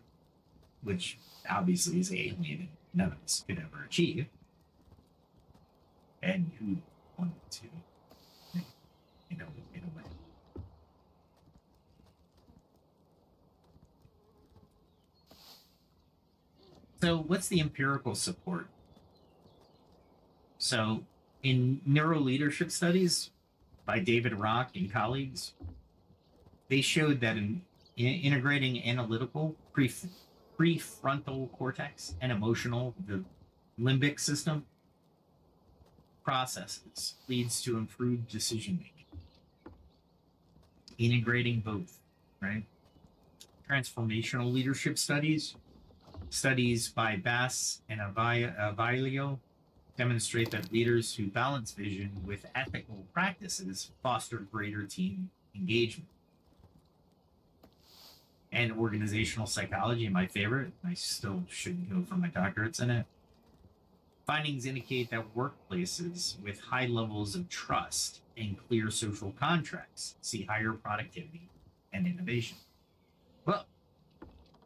which obviously is alien and none of us could ever achieve. And who wanted to, in a way. So, what's the empirical support? So, in neuro leadership studies by David Rock and colleagues, they showed that in integrating analytical prefrontal cortex and emotional, the limbic system processes leads to improved decision making. Integrating both, right? Transformational leadership studies by Bass and Avilio demonstrate that leaders who balance vision with ethical practices foster greater team engagement. And organizational psychology, my favorite, I still should go for my doctorates in it. Findings indicate that workplaces with high levels of trust and clear social contracts see higher productivity and innovation. Well,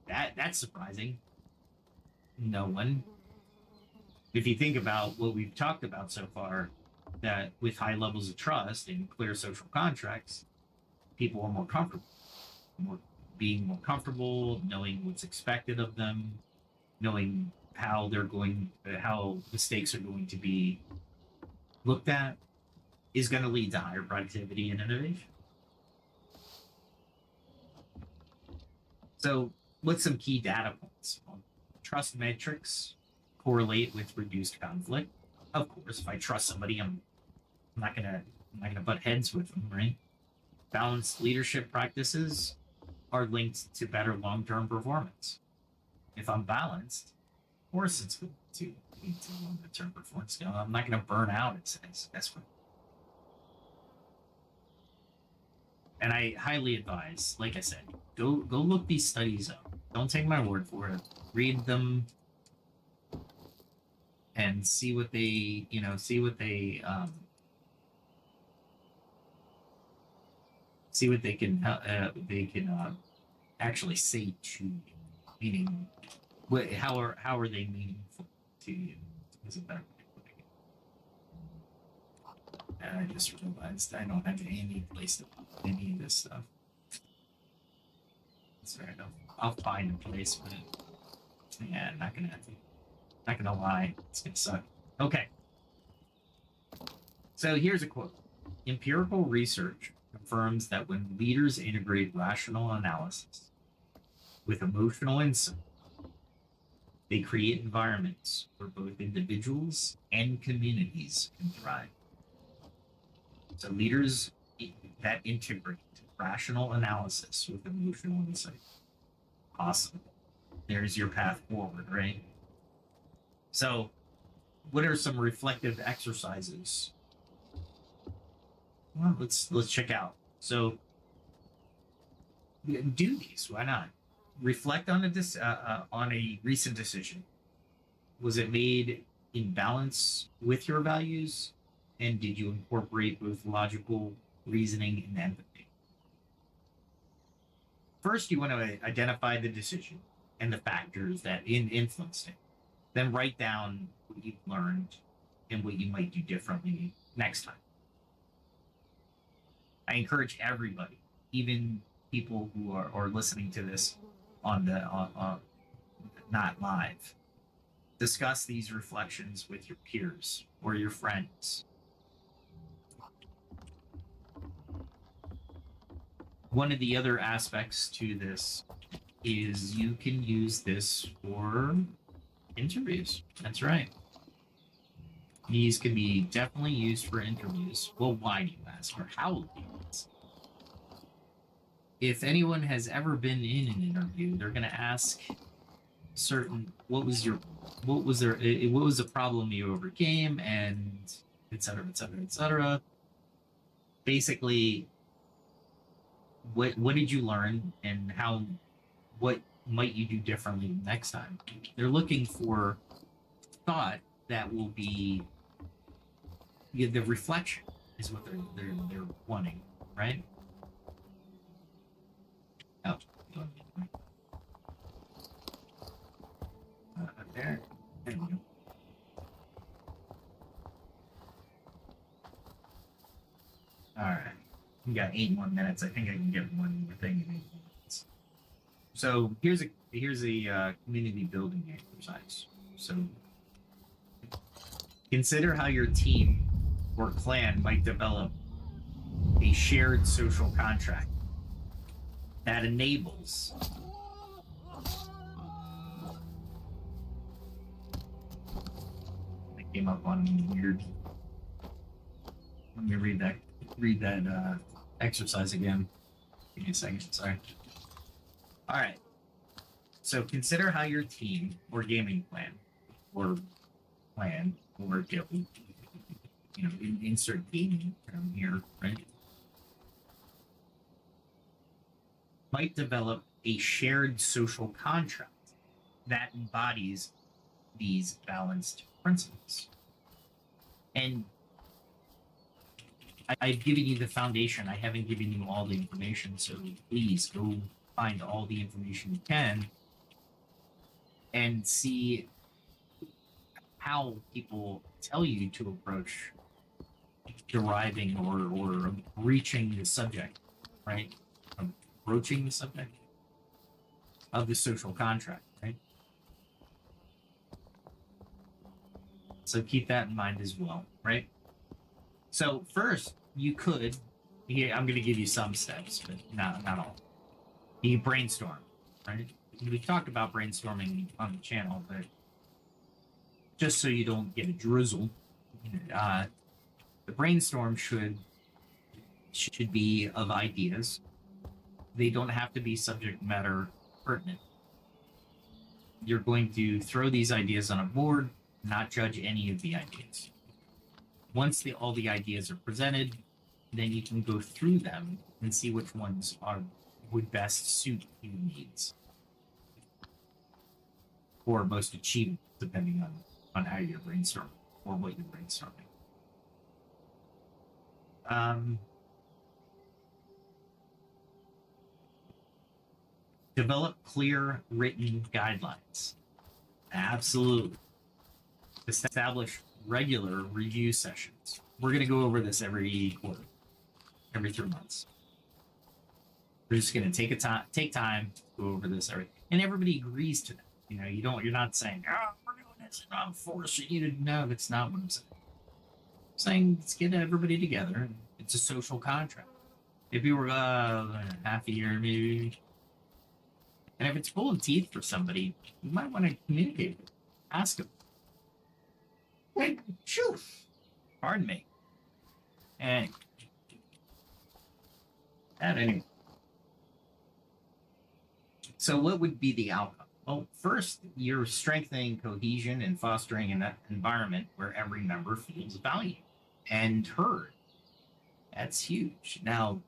that's surprising. No one. If you think about what we've talked about so far, that with high levels of trust and clear social contracts, people are more comfortable, being more comfortable, knowing what's expected of them, knowing how mistakes are going to be looked at, is going to lead to higher productivity and innovation. So, what's some key data points? Well, trust metrics correlate with reduced conflict. Of course, if I trust somebody, I'm not gonna butt heads with them, right? Balanced leadership practices are linked to better long-term performance. If I'm balanced, of course it's going to lead to longer-term performance. I'm not going to burn out. That's what. And I highly advise, like I said, go look these studies up. Don't take my word for it. Read them and see what they can actually say to you. Meaning, how are they meaningful to you? Is a better way of putting it. And I just realized I don't have any place to put any of this stuff. That's right. I'll find a place, but yeah, not gonna lie, it's gonna suck. Okay. So here's a quote. Empirical research confirms that when leaders integrate rational analysis with emotional insight, they create environments where both individuals and communities can thrive. So leaders that integrate rational analysis with emotional insight, awesome. There's your path forward, right? So, what are some reflective exercises? Well, let's check out. So, do these. Why not? Reflect on a recent decision. Was it made in balance with your values, and did you incorporate both logical reasoning and empathy? First, you want to identify the decision and the factors that influenced it. Then write down what you've learned and what you might do differently next time. I encourage everybody, even people who are listening to this on not live, discuss these reflections with your peers or your friends. One of the other aspects to this is you can use this for interviews. That's right. These can be definitely used for interviews. Well, why do you ask? Or how do you ask? If anyone has ever been in an interview, they're going to ask certain what was the problem you overcame, and et cetera, et cetera, et cetera. Basically, what did you learn, and what might you do differently next time? They're looking for thought that will be the reflection is what they're wanting, right? Oh, there we go. All right, we got 8 more minutes. I think I can get one more thing in 8 minutes. So here's a community building exercise. So consider how your team or clan might develop a shared social contract that enables I came up on weird. Let me read that exercise again. Give me a second, sorry. All right. So consider how your team or gaming clan or guild, insert gaming term here, right? Might develop a shared social contract that embodies these balanced principles. And I've given you the foundation. I haven't given you all the information, so please go find all the information you can and see how people tell you to approach deriving or reaching the subject, right? Approaching the subject of the social contract, right? So keep that in mind as well, right? So first, you could, I'm going to give you some steps, but not all. You brainstorm, right? We've talked about brainstorming on the channel, but just so you don't get a drizzle, the brainstorm should be of ideas. They don't have to be subject matter pertinent. You're going to throw these ideas on a board, not judge any of the ideas. Once all the ideas are presented, then you can go through them and see which ones would best suit your needs or most achievable, depending on how you're brainstorming or what you're brainstorming. Develop clear written guidelines. Absolutely. Establish regular review sessions. We're going to go over this every quarter, every 3 months. We're just going to take time to go over this and everybody agrees to that. You're not saying, oh, we're doing this and I'm forcing you to. No, that's not what I'm saying. I'm saying let's get everybody together. It's a social contract. If you were half a year, maybe. And if it's pulling teeth for somebody, you might want to communicate with them. Ask them. Wait, shoot. Pardon me. And anyway. So what would be the outcome? Well, first, you're strengthening cohesion and fostering an environment where every member feels valued and heard. That's huge. Now,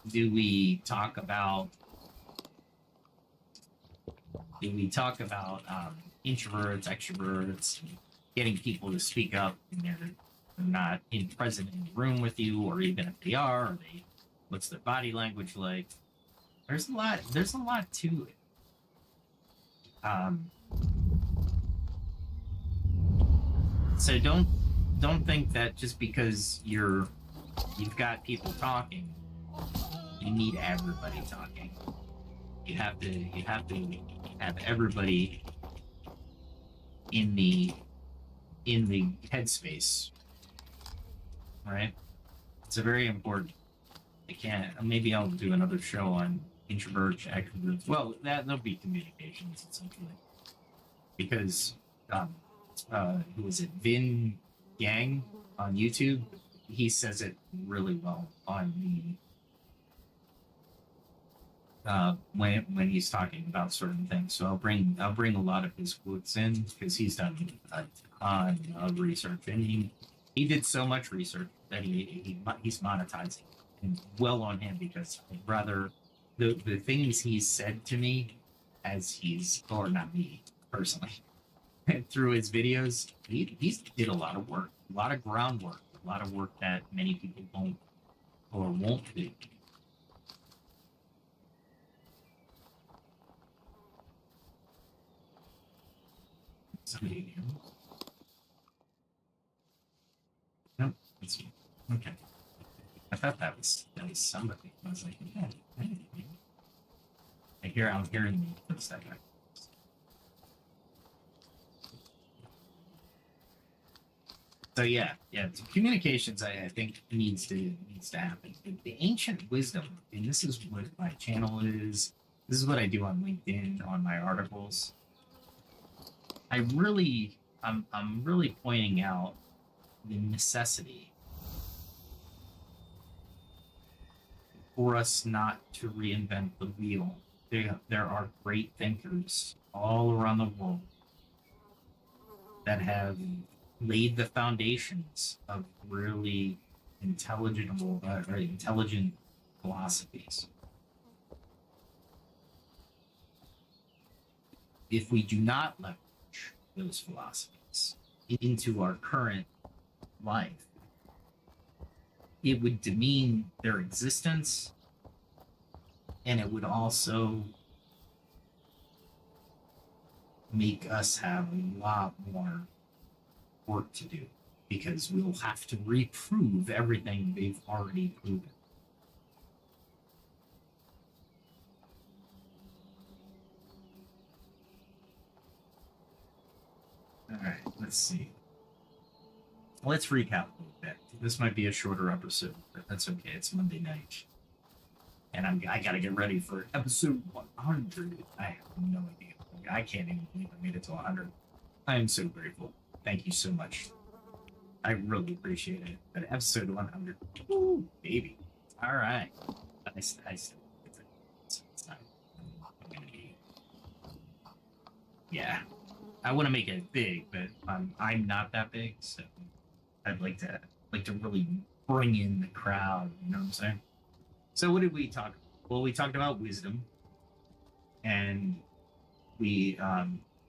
do we talk about introverts, extroverts, getting people to speak up when they're not present in the room with you, or even if they are, what's their body language like? There's a lot to it. So don't think that just because you've got people talking, you need everybody talking. You have to have everybody in the headspace, right? It's very important. I can't. Maybe I'll do another show on introverts, extroverts. Well, that'll be communications essentially, because who was it? Vin Yang on YouTube. He says it really well on the when he's talking about certain things. So I'll bring a lot of his quotes in because he's done a ton of research, and he did so much research that he's monetizing, and well on him, because I'd rather the things he's said to me as he's, or not me personally, through his videos, he's did a lot of work, a lot of groundwork, a lot of work that many people don't or won't do. Somebody new? Nope, it's okay. I thought that was somebody. I was like, yeah, I'm hearing the footstep. So yeah, communications I think needs to happen. The ancient wisdom, and this is what my channel is. This is what I do on LinkedIn, on my articles. I'm really pointing out the necessity for us not to reinvent the wheel. There are great thinkers all around the world that have laid the foundations of really intelligent philosophies. If we do not leverage those philosophies into our current life, it would demean their existence, and it would also make us have a lot more work to do, because we'll have to reprove everything they've already proven. All right, let's see. Let's recap a little bit. This might be a shorter episode, but that's okay. It's Monday night, and I gotta get ready for episode 100. I have no idea. I can't even believe I made it to 100. I am so grateful. Thank you so much. I really appreciate it. But episode 100, ooh, baby. All right. I still, it's not. I'm gonna be. Yeah. I want to make it big, but I'm not that big, so I'd like to really bring in the crowd. You know what I'm saying? So what did we talk about? Well, we talked about wisdom, and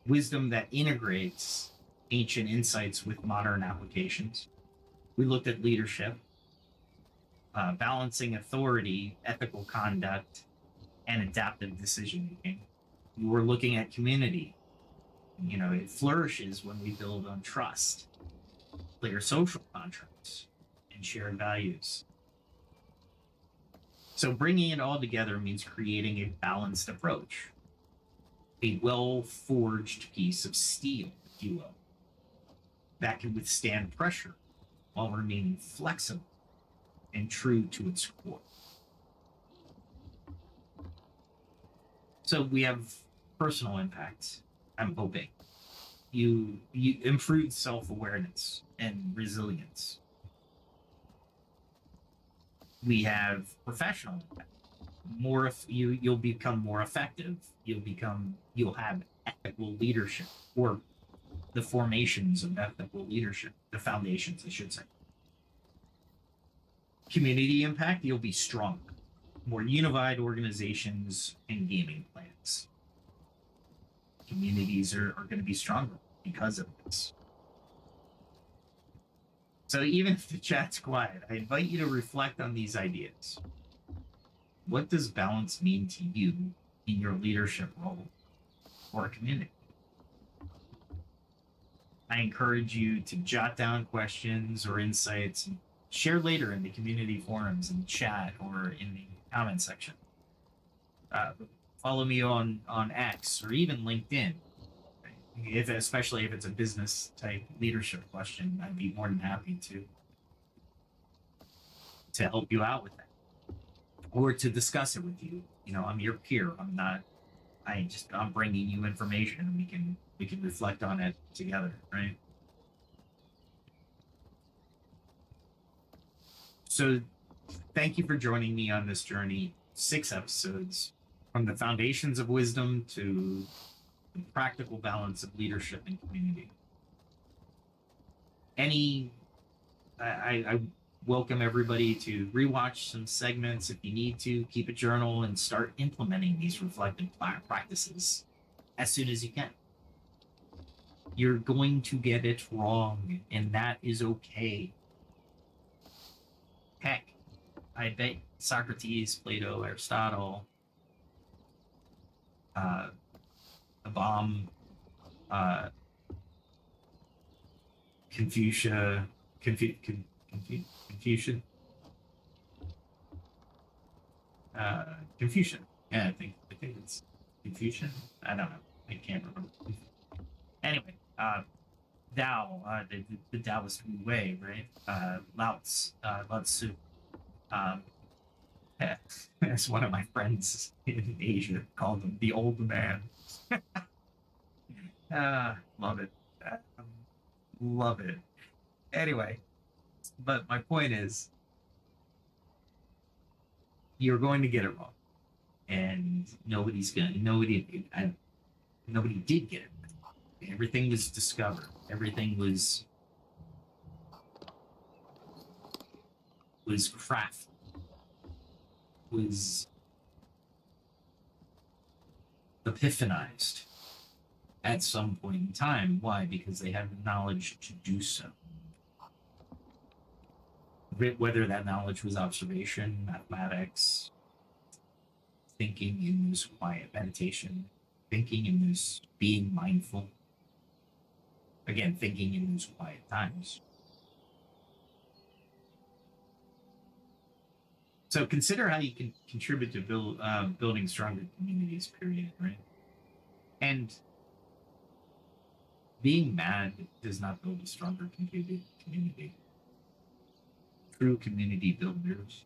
wisdom that integrates ancient insights with modern applications. We looked at leadership, balancing authority, ethical conduct, and adaptive decision making. We were looking at community. You know, it flourishes when we build on trust, clear social contracts, and shared values. So bringing it all together means creating a balanced approach, a well-forged piece of steel, if you will, that can withstand pressure while remaining flexible and true to its core. So we have personal impacts. I'm hoping you improve self-awareness and resilience. We have professional impact. You'll become more effective. You'll have ethical leadership, or the formations of ethical leadership, the foundations, I should say. Community impact, you'll be stronger, more unified organizations and gaming plans. Communities are going to be stronger because of this. So even if the chat's quiet, I invite you to reflect on these ideas. What does balance mean to you in your leadership role or community? I encourage you to jot down questions or insights and share later in the community forums, in the chat, or in the comment section. Follow me on X or even LinkedIn. Especially if it's a business type leadership question, I'd be more than happy to help you out with that. or to discuss it with you. You know, I'm your peer. I'm bringing you information, and we can reflect on it together, right? So thank you for joining me on this journey. 6 episodes, from the foundations of wisdom to the practical balance of leadership and community. I welcome everybody to rewatch some segments if you need to, keep a journal, and start implementing these reflective practices as soon as you can. You're going to get it wrong, and that is okay. Heck, I bet Socrates, Plato, Aristotle, a bomb, Confucian. Confucian. Yeah, I think it's Confucian. I don't know. I can't remember. Anyway, Dao, the Taoist way, right? Lao Tzu. As one of my friends in Asia called him, the old man. Love it. Love it. Anyway, but my point is, you're going to get it wrong, and nobody did get it wrong. Everything was discovered. Everything was crafted. Was epiphanized at some point in time. Why? Because they had the knowledge to do so. Whether that knowledge was observation, mathematics, thinking in this quiet meditation, thinking in this being mindful. Again, thinking in those quiet times. So consider how you can contribute to building stronger communities, period, right? And being mad does not build a stronger community. True community builders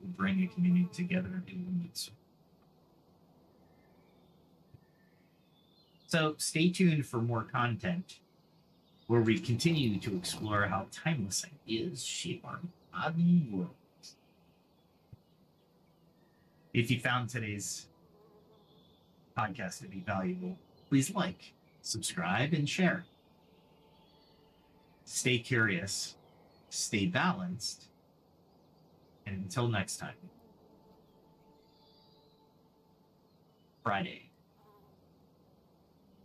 will bring a community together in limits. So stay tuned for more content where we continue to explore how timeless ideas shape our modern world. If you found today's podcast to be valuable, please like, subscribe, and share. Stay curious, stay balanced, and until next time, Friday,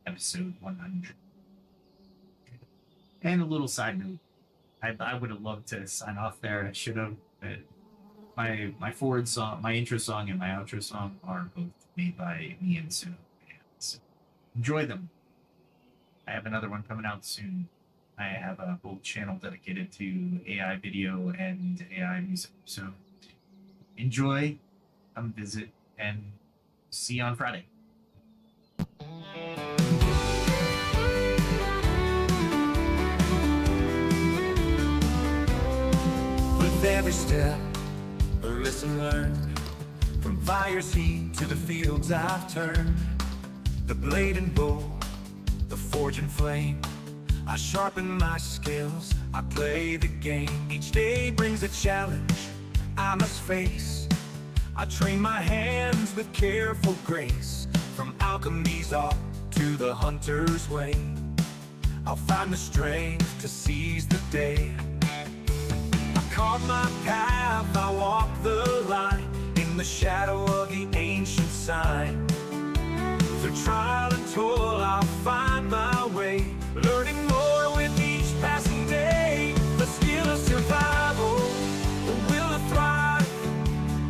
episode 100. And a little side note, I would have loved to sign off there. I should have. My forward song, my intro song, and my outro song are both made by me and Sue. So enjoy them. I have another one coming out soon. I have a whole channel dedicated to AI video and AI music. So enjoy, come visit, and see you on Friday.
With every step, a lesson learned. From fire's heat to the fields I've turned. The blade and bow, the forge and flame. I sharpen my skills, I play the game. Each day brings a challenge I must face. I train my hands with careful grace. From alchemy's art to the hunter's way, I'll find the strength to seize the day. Carve my path, I walk the line in the shadow of the ancient sign. Through trial and toil, I'll find my way, learning more with each passing day. The skill of survival, the will to thrive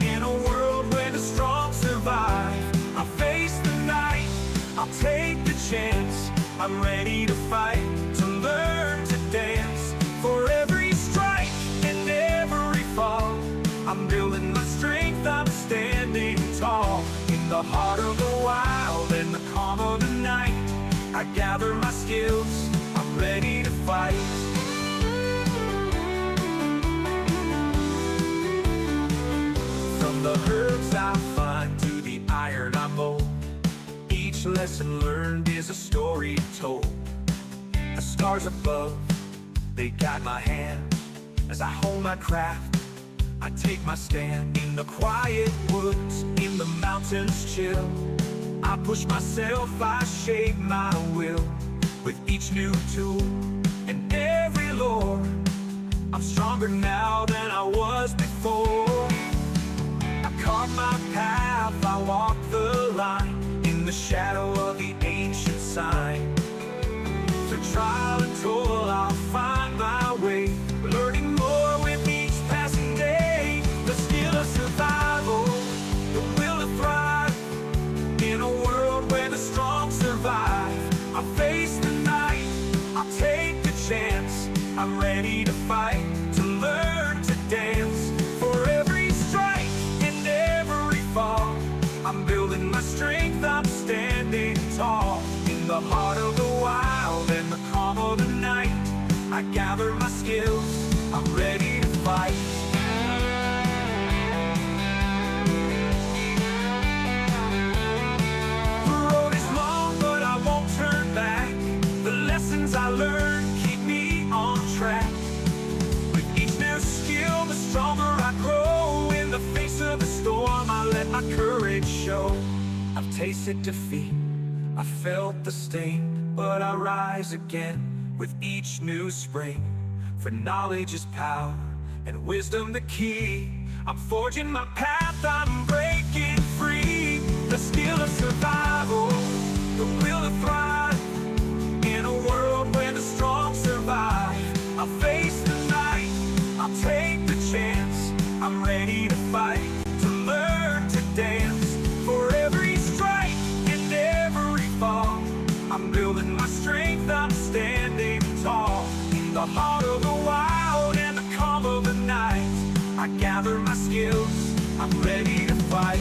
in a world where the strong survive. I face the night, I'll take the chance. I'm ready to fight, to learn to dance. For every strike and every fall, I'm building my strength, I'm standing tall. In the heart of the wild and the calm of the night, I gather my skills, I'm ready to fight. From the herd each lesson learned is a story told. The stars above, they guide my hand. As I hone my craft, I take my stand. In the quiet woods, in the mountains chill, I push myself, I shape my will. With each new tool and every lore, I'm stronger now than I was before. I carve my path, I walk the line, in the shadow of the ancient sign. Through trial and toil, I'll find my way, learning more with each passing day. The skill of survival, the will to thrive, in a world where the strong survive. I face the night, I'll take the chance. I'm ready to fight, to learn to dance. For every strike and every fall, I'm building my strength, I'm standing tall. In the heart of the wild and the calm of the night, I gather my skills, I'm ready to fight. The road is long, but I won't turn back. The lessons I learned keep me on track. With each new skill, the stronger I grow. In the face of the storm, I let my courage show. I've tasted defeat, I felt the sting, but I rise again with each new spring. For knowledge is power, and wisdom the key. I'm forging my path, I'm breaking free. The skill of survival, the will to thrive, in a world where the strong survive. I'll face the night, I'll take the chance. I'm ready to fight, to learn to dance. For every strike and every fall, I'm building my strength, I'm standing tall. In the heart of the wild and the calm of the night, I gather my skills, I'm ready to fight.